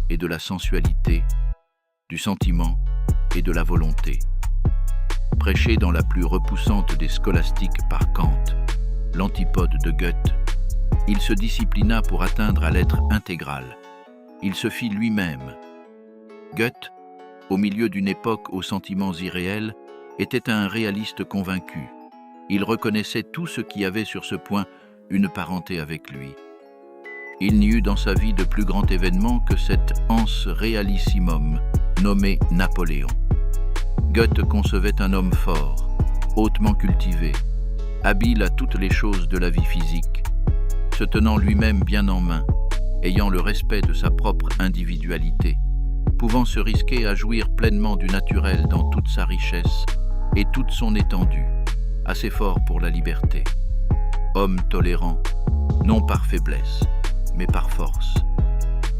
et de la sensualité, du sentiment et de la volonté. Prêché dans la plus repoussante des scolastiques par Kant, l'antipode de Goethe, il se disciplina pour atteindre à l'être intégral. Il se fit lui-même. Goethe, au milieu d'une époque aux sentiments irréels, était un réaliste convaincu. Il reconnaissait tout ce qui avait sur ce point une parenté avec lui. Il n'y eut dans sa vie de plus grand événement que cet ans realissimum nommé Napoléon. Goethe concevait un homme fort, hautement cultivé, habile à toutes les choses de la vie physique, se tenant lui-même bien en main, ayant le respect de sa propre individualité, pouvant se risquer à jouir pleinement du naturel dans toute sa richesse et toute son étendue, assez fort pour la liberté. Homme tolérant, non par faiblesse, mais par force,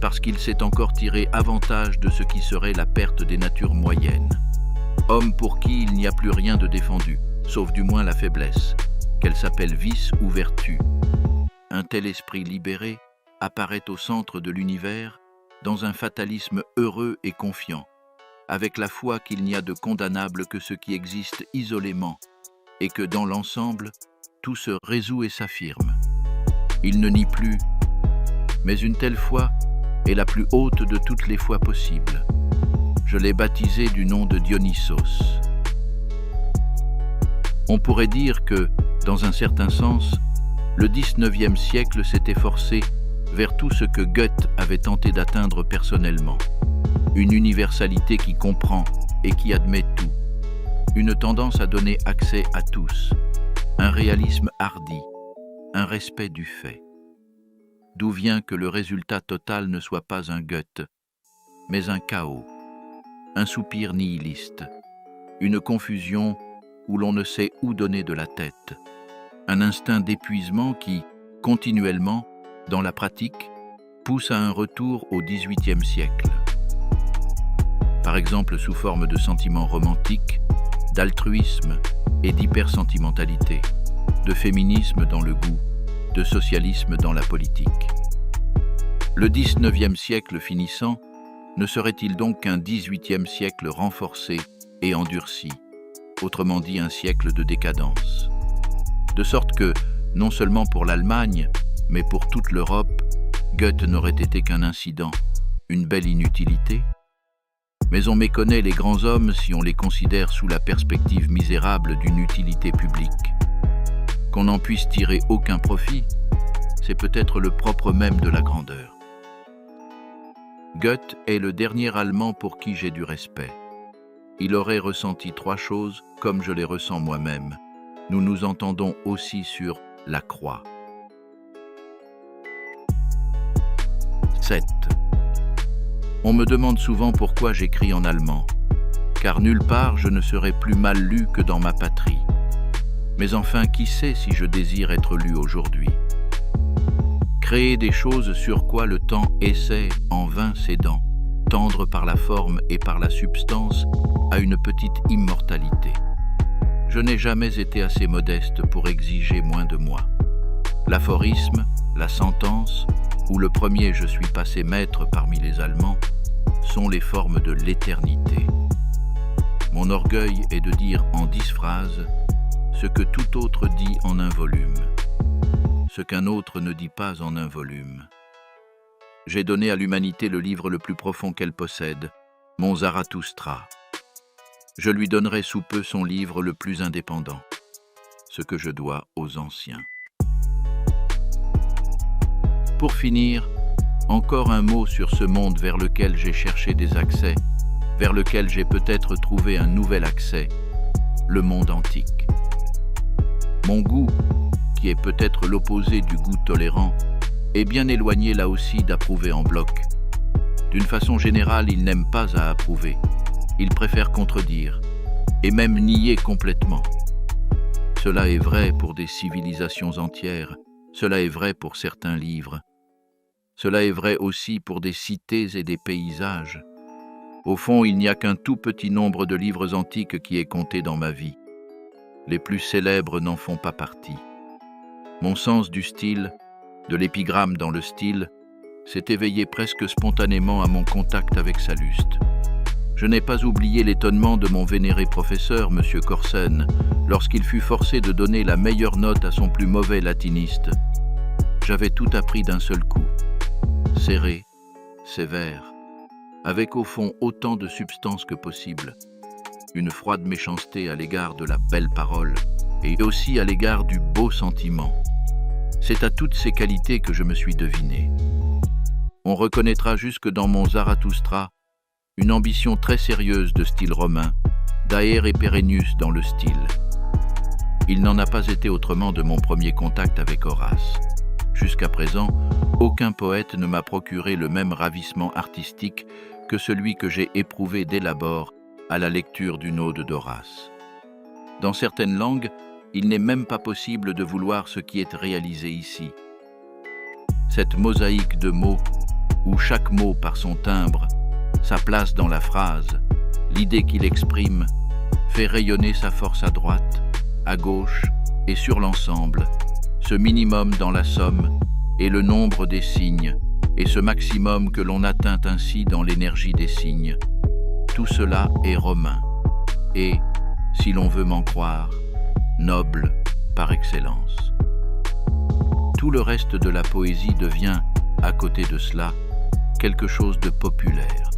parce qu'il sait encore tirer avantage de ce qui serait la perte des natures moyennes. Homme pour qui il n'y a plus rien de défendu, sauf du moins la faiblesse, qu'elle s'appelle vice ou vertu. Un tel esprit libéré apparaît au centre de l'univers dans un fatalisme heureux et confiant, avec la foi qu'il n'y a de condamnable que ce qui existe isolément, et que dans l'ensemble, tout se résout et s'affirme. Il ne nie plus, mais une telle foi est la plus haute de toutes les foi possibles. Je l'ai baptisée du nom de Dionysos. On pourrait dire que, dans un certain sens, le XIXe siècle s'est efforcé vers tout ce que Goethe avait tenté d'atteindre personnellement. Une universalité qui comprend et qui admet tout. Une tendance à donner accès à tous. Un réalisme hardi. Un respect du fait. D'où vient que le résultat total ne soit pas un Goethe, mais un chaos. Un soupir nihiliste. Une confusion où l'on ne sait où donner de la tête. Un instinct d'épuisement qui, continuellement, dans la pratique, pousse à un retour au XVIIIe siècle. Par exemple sous forme de sentiments romantiques, d'altruisme et d'hypersentimentalité, de féminisme dans le goût, de socialisme dans la politique. Le XIXe siècle finissant, ne serait-il donc qu'un XVIIIe siècle renforcé et endurci, autrement dit un siècle de décadence. De sorte que, non seulement pour l'Allemagne, mais pour toute l'Europe, Goethe n'aurait été qu'un incident, une belle inutilité. Mais on méconnaît les grands hommes si on les considère sous la perspective misérable d'une utilité publique. Qu'on n'en puisse tirer aucun profit, c'est peut-être le propre même de la grandeur. Goethe est le dernier Allemand pour qui j'ai du respect. Il aurait ressenti 3 choses comme je les ressens moi-même. Nous nous entendons aussi sur la croix. 7. On me demande souvent pourquoi j'écris en allemand, car nulle part je ne serai plus mal lu que dans ma patrie. Mais enfin, qui sait si je désire être lu aujourd'hui? Créer des choses sur quoi le temps essaie en vain ses dents, tendre par la forme et par la substance à une petite immortalité. Je n'ai jamais été assez modeste pour exiger moins de moi. L'aphorisme, la sentence, ou le premier je suis passé maître parmi les Allemands, sont les formes de l'éternité. Mon orgueil est de dire en 10 phrases ce que tout autre dit en un volume, ce qu'un autre ne dit pas en un volume. J'ai donné à l'humanité le livre le plus profond qu'elle possède, mon Zarathustra. Je lui donnerai sous peu son livre le plus indépendant, ce que je dois aux anciens. Pour finir, encore un mot sur ce monde vers lequel j'ai cherché des accès, vers lequel j'ai peut-être trouvé un nouvel accès, le monde antique. Mon goût, qui est peut-être l'opposé du goût tolérant, est bien éloigné là aussi d'approuver en bloc. D'une façon générale, il n'aime pas à approuver. Il préfère contredire, et même nier complètement. Cela est vrai pour des civilisations entières, cela est vrai pour certains livres. Cela est vrai aussi pour des cités et des paysages. Au fond, il n'y a qu'un tout petit nombre de livres antiques qui est compté dans ma vie. Les plus célèbres n'en font pas partie. Mon sens du style, de l'épigramme dans le style, s'est éveillé presque spontanément à mon contact avec Salluste. Je n'ai pas oublié l'étonnement de mon vénéré professeur, M. Corsen, lorsqu'il fut forcé de donner la meilleure note à son plus mauvais latiniste. J'avais tout appris d'un seul coup. Serré, sévère, avec au fond autant de substance que possible, une froide méchanceté à l'égard de la belle parole et aussi à l'égard du beau sentiment. C'est à toutes ces qualités que je me suis deviné. On reconnaîtra jusque dans mon Zarathustra une ambition très sérieuse de style romain, d'Aer et Perennius dans le style. Il n'en a pas été autrement de mon premier contact avec Horace. Jusqu'à présent, aucun poète ne m'a procuré le même ravissement artistique que celui que j'ai éprouvé dès l'abord à la lecture d'une ode d'Horace. Dans certaines langues, il n'est même pas possible de vouloir ce qui est réalisé ici. Cette mosaïque de mots, où chaque mot par son timbre, sa place dans la phrase, l'idée qu'il exprime, fait rayonner sa force à droite, à gauche et sur l'ensemble, ce minimum dans la somme est le nombre des signes et ce maximum que l'on atteint ainsi dans l'énergie des signes. Tout cela est romain et, si l'on veut m'en croire, noble par excellence. Tout le reste de la poésie devient, à côté de cela, quelque chose de populaire,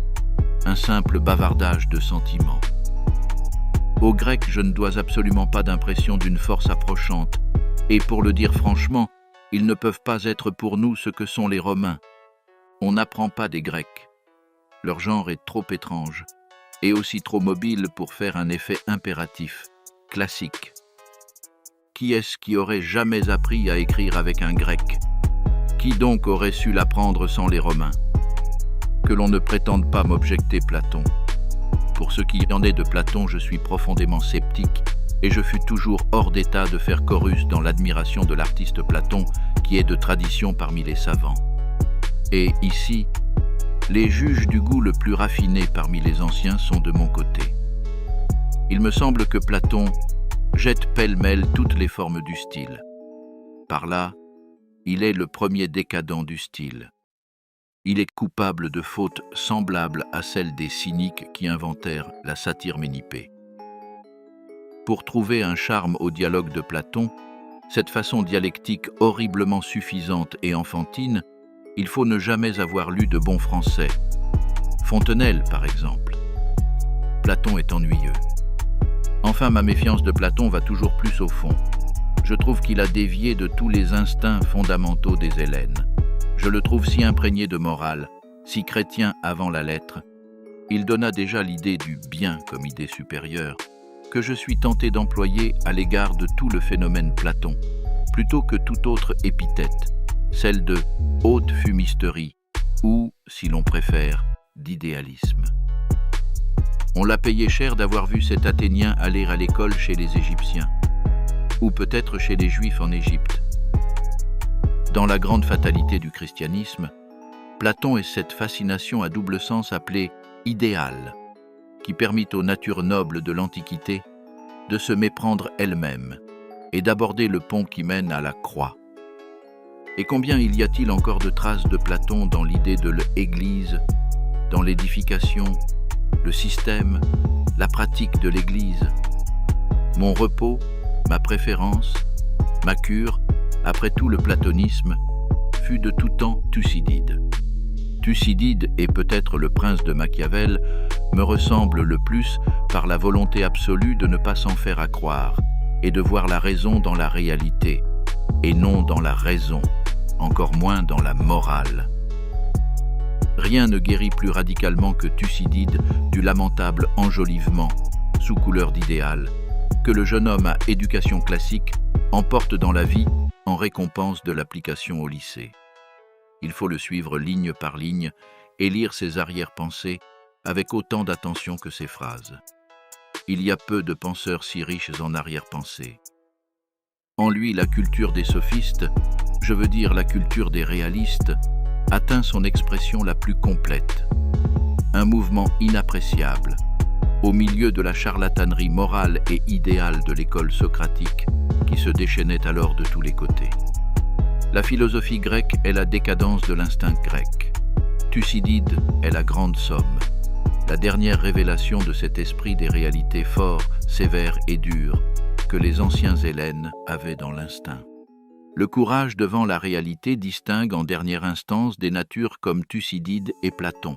un simple bavardage de sentiments. Aux Grecs, je ne dois absolument pas d'impression d'une force approchante, et pour le dire franchement, ils ne peuvent pas être pour nous ce que sont les Romains. On n'apprend pas des Grecs. Leur genre est trop étrange, et aussi trop mobile pour faire un effet impératif, classique. Qui est-ce qui aurait jamais appris à écrire avec un Grec? Qui donc aurait su l'apprendre sans les Romains? Que l'on ne prétende pas m'objecter Platon. Pour ce qui en est de Platon, je suis profondément sceptique et je fus toujours hors d'état de faire chorus dans l'admiration de l'artiste Platon qui est de tradition parmi les savants. Et ici, les juges du goût le plus raffiné parmi les anciens sont de mon côté. Il me semble que Platon jette pêle-mêle toutes les formes du style. Par là, il est le premier décadent du style. Il est coupable de fautes semblables à celles des cyniques qui inventèrent la satire ménippée. Pour trouver un charme au dialogue de Platon, cette façon dialectique horriblement suffisante et enfantine, il faut ne jamais avoir lu de bon français. Fontenelle, par exemple. Platon est ennuyeux. Enfin, ma méfiance de Platon va toujours plus au fond. Je trouve qu'il a dévié de tous les instincts fondamentaux des Hellènes. Je le trouve si imprégné de morale, si chrétien avant la lettre. Il donna déjà l'idée du bien comme idée supérieure, que je suis tenté d'employer à l'égard de tout le phénomène Platon, plutôt que toute autre épithète, celle de haute fumisterie, ou, si l'on préfère, d'idéalisme. On l'a payé cher d'avoir vu cet Athénien aller à l'école chez les Égyptiens, ou peut-être chez les Juifs en Égypte. Dans la grande fatalité du christianisme, Platon est cette fascination à double sens appelée « idéal », qui permit aux natures nobles de l'Antiquité de se méprendre elles-mêmes et d'aborder le pont qui mène à la croix. Et combien y a-t-il encore de traces de Platon dans l'idée de l'Église, dans l'édification, le système, la pratique de l'Église? Mon repos, ma préférence, ma cure, après tout le platonisme, fut de tout temps Thucydide. Thucydide, et peut-être le prince de Machiavel, me ressemble le plus par la volonté absolue de ne pas s'en faire accroire et de voir la raison dans la réalité, et non dans la raison, encore moins dans la morale. Rien ne guérit plus radicalement que Thucydide du lamentable enjolivement, sous couleur d'idéal, que le jeune homme à éducation classique emporte dans la vie en récompense de l'application au lycée. Il faut le suivre ligne par ligne et lire ses arrière-pensées avec autant d'attention que ses phrases. Il y a peu de penseurs si riches en arrière-pensées. En lui, la culture des sophistes, je veux dire la culture des réalistes, atteint son expression la plus complète. Un mouvement inappréciable, au milieu de la charlatanerie morale et idéale de l'école socratique qui se déchaînait alors de tous les côtés. La philosophie grecque est la décadence de l'instinct grec. Thucydide est la grande somme, la dernière révélation de cet esprit des réalités forts, sévères et durs que les anciens Hellènes avaient dans l'instinct. Le courage devant la réalité distingue en dernière instance des natures comme Thucydide et Platon.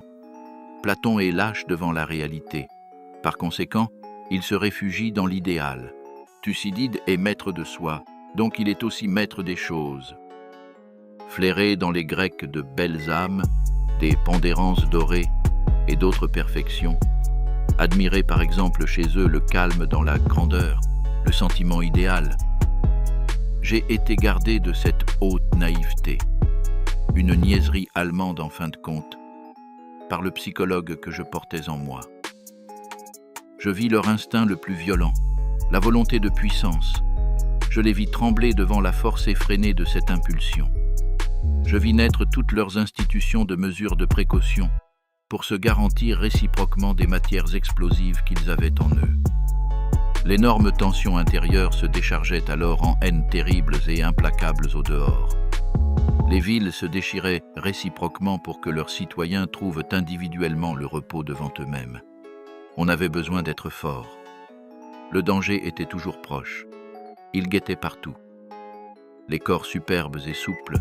Platon est lâche devant la réalité. Par conséquent, il se réfugie dans l'idéal. Thucydide est maître de soi, donc il est aussi maître des choses. Flairé dans les Grecs de belles âmes, des pondérances dorées et d'autres perfections, admiré par exemple chez eux le calme dans la grandeur, le sentiment idéal, j'ai été gardé de cette haute naïveté, une niaiserie allemande en fin de compte, par le psychologue que je portais en moi. Je vis leur instinct le plus violent, la volonté de puissance. Je les vis trembler devant la force effrénée de cette impulsion. Je vis naître toutes leurs institutions de mesures de précaution pour se garantir réciproquement des matières explosives qu'ils avaient en eux. L'énorme tension intérieure se déchargeait alors en haines terribles et implacables au dehors. Les villes se déchiraient réciproquement pour que leurs citoyens trouvent individuellement le repos devant eux-mêmes. On avait besoin d'être fort. Le danger était toujours proche. Il guettait partout. Les corps superbes et souples,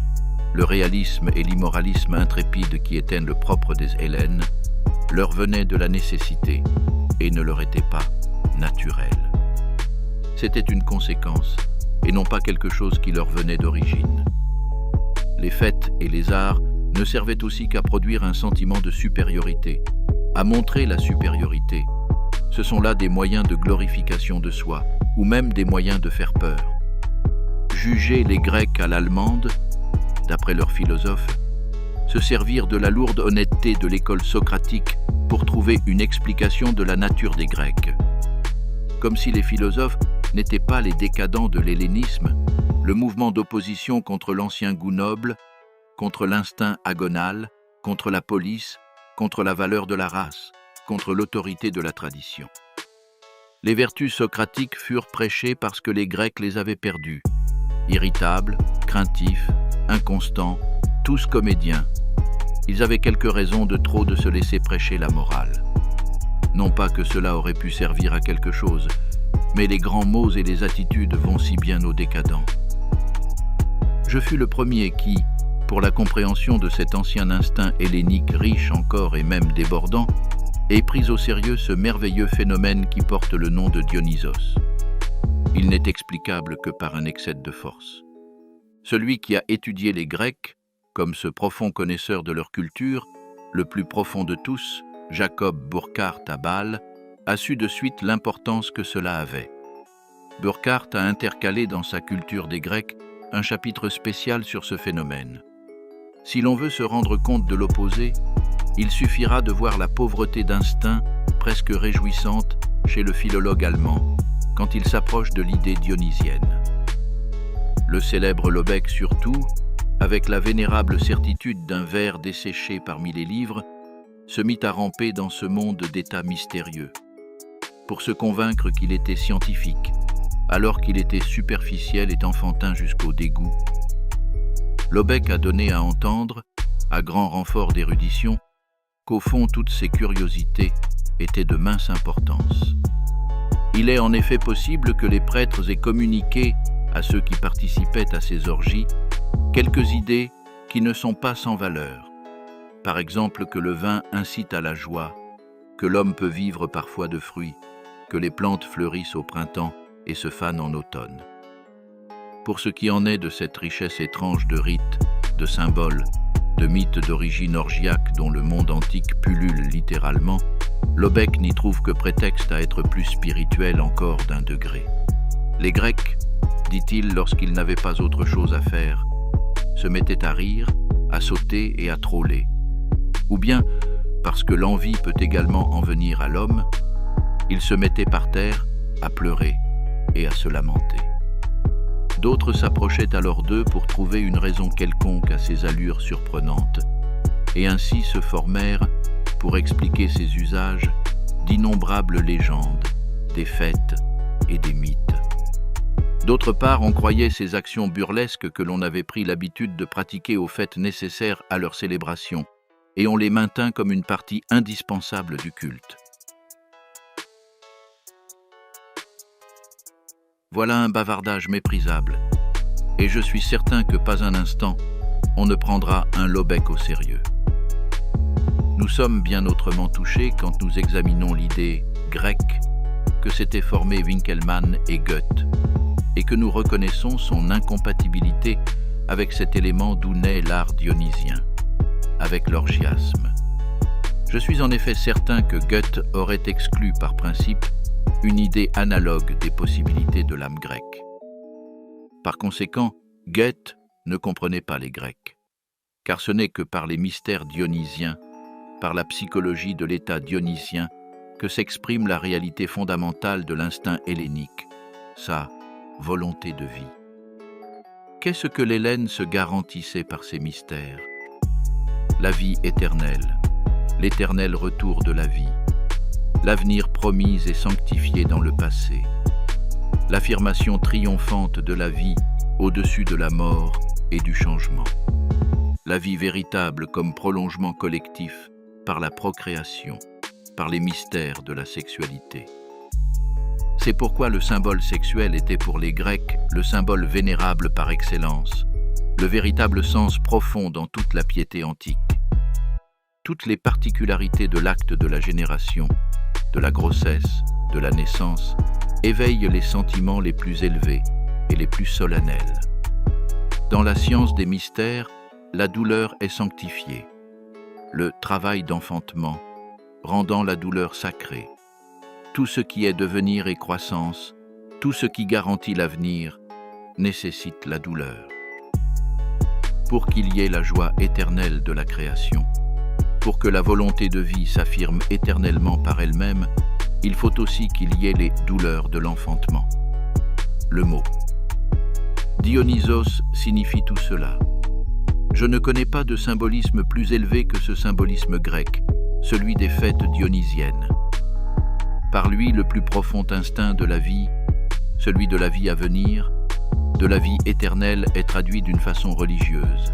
le réalisme et l'immoralisme intrépide qui étaient le propre des Hellènes, leur venaient de la nécessité et ne leur étaient pas naturels. C'était une conséquence et non pas quelque chose qui leur venait d'origine. Les fêtes et les arts ne servaient aussi qu'à produire un sentiment de supériorité, à montrer la supériorité. Ce sont là des moyens de glorification de soi, ou même des moyens de faire peur. Juger les Grecs à l'allemande, d'après leurs philosophes, se servir de la lourde honnêteté de l'école socratique pour trouver une explication de la nature des Grecs. Comme si les philosophes n'étaient pas les décadents de l'hellénisme, le mouvement d'opposition contre l'ancien goût noble, contre l'instinct agonal, contre la police, contre la valeur de la race, contre l'autorité de la tradition. Les vertus socratiques furent prêchées parce que les Grecs les avaient perdues. Irritables, craintifs, inconstants, tous comédiens. Ils avaient quelques raisons de trop de se laisser prêcher la morale. Non pas que cela aurait pu servir à quelque chose, mais les grands mots et les attitudes vont si bien aux décadents. Je fus le premier qui, pour la compréhension de cet ancien instinct hellénique riche encore et même débordant, ait pris au sérieux ce merveilleux phénomène qui porte le nom de Dionysos. Il n'est explicable que par un excès de force. Celui qui a étudié les Grecs, comme ce profond connaisseur de leur culture, le plus profond de tous, Jacob Burckhardt à Bâle, a su de suite l'importance que cela avait. Burckhardt a intercalé dans sa culture des Grecs un chapitre spécial sur ce phénomène. Si l'on veut se rendre compte de l'opposé, il suffira de voir la pauvreté d'instinct presque réjouissante chez le philologue allemand quand il s'approche de l'idée dionysienne. Le célèbre Lobeck surtout, avec la vénérable certitude d'un vers desséché parmi les livres, se mit à ramper dans ce monde d'états mystérieux, pour se convaincre qu'il était scientifique, alors qu'il était superficiel et enfantin jusqu'au dégoût. Lobeck a donné à entendre, à grand renfort d'érudition, qu'au fond toutes ces curiosités étaient de mince importance. Il est en effet possible que les prêtres aient communiqué à ceux qui participaient à ces orgies quelques idées qui ne sont pas sans valeur. Par exemple que le vin incite à la joie, que l'homme peut vivre parfois de fruits, que les plantes fleurissent au printemps et se fanent en automne. Pour ce qui en est de cette richesse étrange de rites, de symboles, de mythes d'origine orgiaque dont le monde antique pullule littéralement, Lobeck n'y trouve que prétexte à être plus spirituel encore d'un degré. Les Grecs, dit-il lorsqu'ils n'avaient pas autre chose à faire, se mettaient à rire, à sauter et à troller. Ou bien, parce que l'envie peut également en venir à l'homme, ils se mettaient par terre à pleurer et à se lamenter. D'autres s'approchaient alors d'eux pour trouver une raison quelconque à ces allures surprenantes, et ainsi se formèrent, pour expliquer ces usages, d'innombrables légendes, des fêtes et des mythes. D'autre part, on croyait ces actions burlesques que l'on avait pris l'habitude de pratiquer aux fêtes nécessaires à leur célébration, et on les maintint comme une partie indispensable du culte. Voilà un bavardage méprisable, et je suis certain que pas un instant, on ne prendra un Lobeck au sérieux. Nous sommes bien autrement touchés quand nous examinons l'idée grecque que s'étaient formés Winckelmann et Goethe, et que nous reconnaissons son incompatibilité avec cet élément d'où naît l'art dionysien, avec l'orgiasme. Je suis en effet certain que Goethe aurait exclu par principe une idée analogue des possibilités de l'âme grecque. Par conséquent, Goethe ne comprenait pas les Grecs, car ce n'est que par les mystères dionysiens, par la psychologie de l'état dionysien, que s'exprime la réalité fondamentale de l'instinct hellénique, sa volonté de vie. Qu'est-ce que l'Hellène se garantissait par ces mystères? La vie éternelle, l'éternel retour de la vie, l'avenir promis et sanctifié dans le passé, l'affirmation triomphante de la vie au-dessus de la mort et du changement. La vie véritable comme prolongement collectif par la procréation, par les mystères de la sexualité. C'est pourquoi le symbole sexuel était pour les Grecs le symbole vénérable par excellence, le véritable sens profond dans toute la piété antique. Toutes les particularités de l'acte de la génération, de la grossesse, de la naissance, éveillent les sentiments les plus élevés et les plus solennels. Dans la science des mystères, la douleur est sanctifiée. Le travail d'enfantement, rendant la douleur sacrée. Tout ce qui est devenir et croissance, tout ce qui garantit l'avenir, nécessite la douleur. Pour qu'il y ait la joie éternelle de la création, pour que la volonté de vie s'affirme éternellement par elle-même, il faut aussi qu'il y ait les douleurs de l'enfantement. Le mot Dionysos signifie tout cela. Je ne connais pas de symbolisme plus élevé que ce symbolisme grec, celui des fêtes dionysiennes. Par lui, le plus profond instinct de la vie, celui de la vie à venir, de la vie éternelle, est traduit d'une façon religieuse.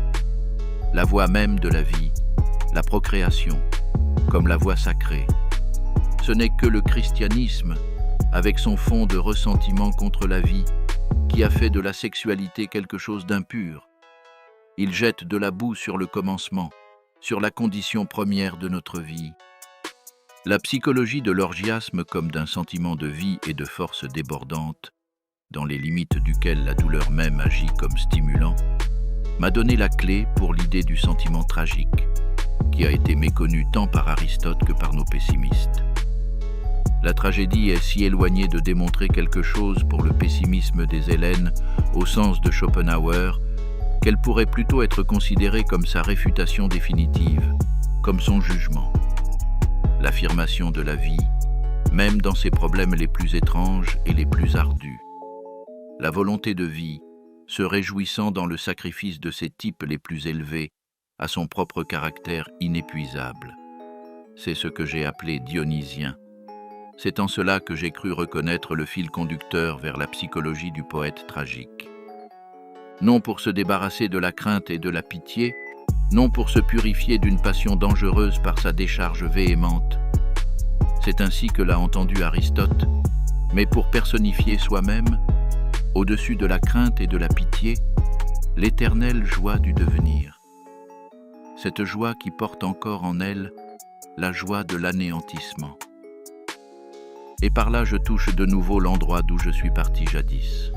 La voie même de la vie, la procréation, comme la voie sacrée. Ce n'est que le christianisme, avec son fond de ressentiment contre la vie, qui a fait de la sexualité quelque chose d'impur. Il jette de la boue sur le commencement, sur la condition première de notre vie. La psychologie de l'orgiasme comme d'un sentiment de vie et de force débordante, dans les limites duquel la douleur même agit comme stimulant, m'a donné la clé pour l'idée du sentiment tragique, qui a été méconnue tant par Aristote que par nos pessimistes. La tragédie est si éloignée de démontrer quelque chose pour le pessimisme des Hellènes, au sens de Schopenhauer, qu'elle pourrait plutôt être considérée comme sa réfutation définitive, comme son jugement. L'affirmation de la vie, même dans ses problèmes les plus étranges et les plus ardus. La volonté de vie, se réjouissant dans le sacrifice de ses types les plus élevés, a son propre caractère inépuisable. C'est ce que j'ai appelé dionysien. C'est en cela que j'ai cru reconnaître le fil conducteur vers la psychologie du poète tragique. Non pour se débarrasser de la crainte et de la pitié, non pour se purifier d'une passion dangereuse par sa décharge véhémente. C'est ainsi que l'a entendu Aristote, mais pour personnifier soi-même, au-dessus de la crainte et de la pitié, l'éternelle joie du devenir. Cette joie qui porte encore en elle la joie de l'anéantissement. Et par là je touche de nouveau l'endroit d'où je suis parti jadis.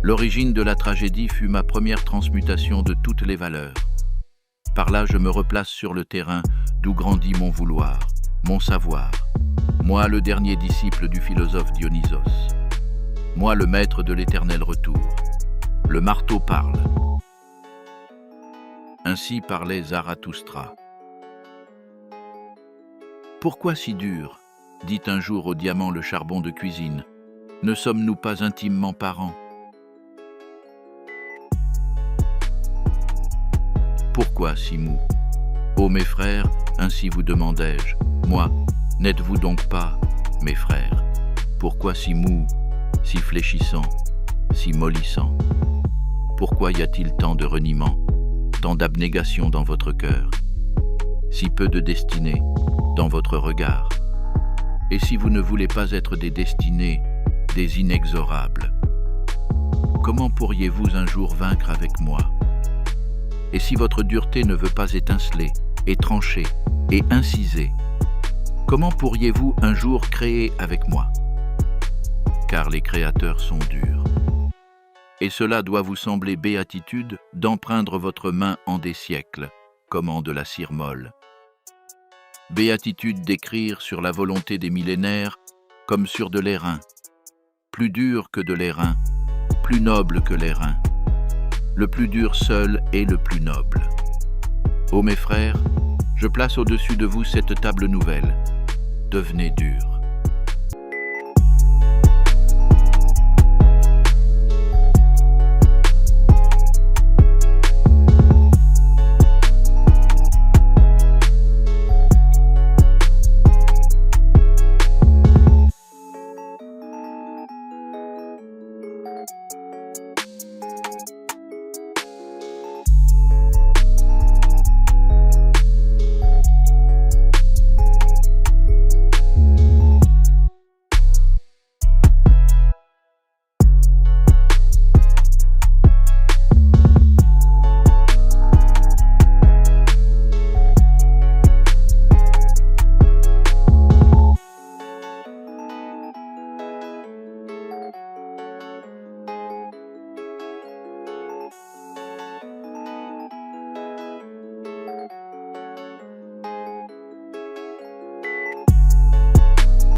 L'origine de la tragédie fut ma première transmutation de toutes les valeurs. Par là je me replace sur le terrain d'où grandit mon vouloir, mon savoir. Moi le dernier disciple du philosophe Dionysos. Moi le maître de l'éternel retour. Le marteau parle. Ainsi parlait Zarathustra. Pourquoi si dur, dit un jour au diamant le charbon de cuisine, ne sommes-nous pas intimement parents? Pourquoi si mou? Ô mes frères, ainsi vous demandai-je, moi, n'êtes-vous donc pas mes frères? Pourquoi si mou, si fléchissant, si mollissant? Pourquoi y a-t-il tant de reniement, tant d'abnégation dans votre cœur? Si peu de destinée dans votre regard? Et si vous ne voulez pas être des destinés, des inexorables, comment pourriez-vous un jour vaincre avec moi? Et si votre dureté ne veut pas étinceler, et trancher, et inciser, comment pourriez-vous un jour créer avec moi? Car les créateurs sont durs. Et cela doit vous sembler béatitude d'empreindre votre main en des siècles, comme en de la cire molle. Béatitude d'écrire sur la volonté des millénaires comme sur de l'airain, plus dur que de l'airain, plus noble que l'airain. Le plus dur seul est le plus noble. Ô mes frères, je place au-dessus de vous cette table nouvelle. Devenez durs.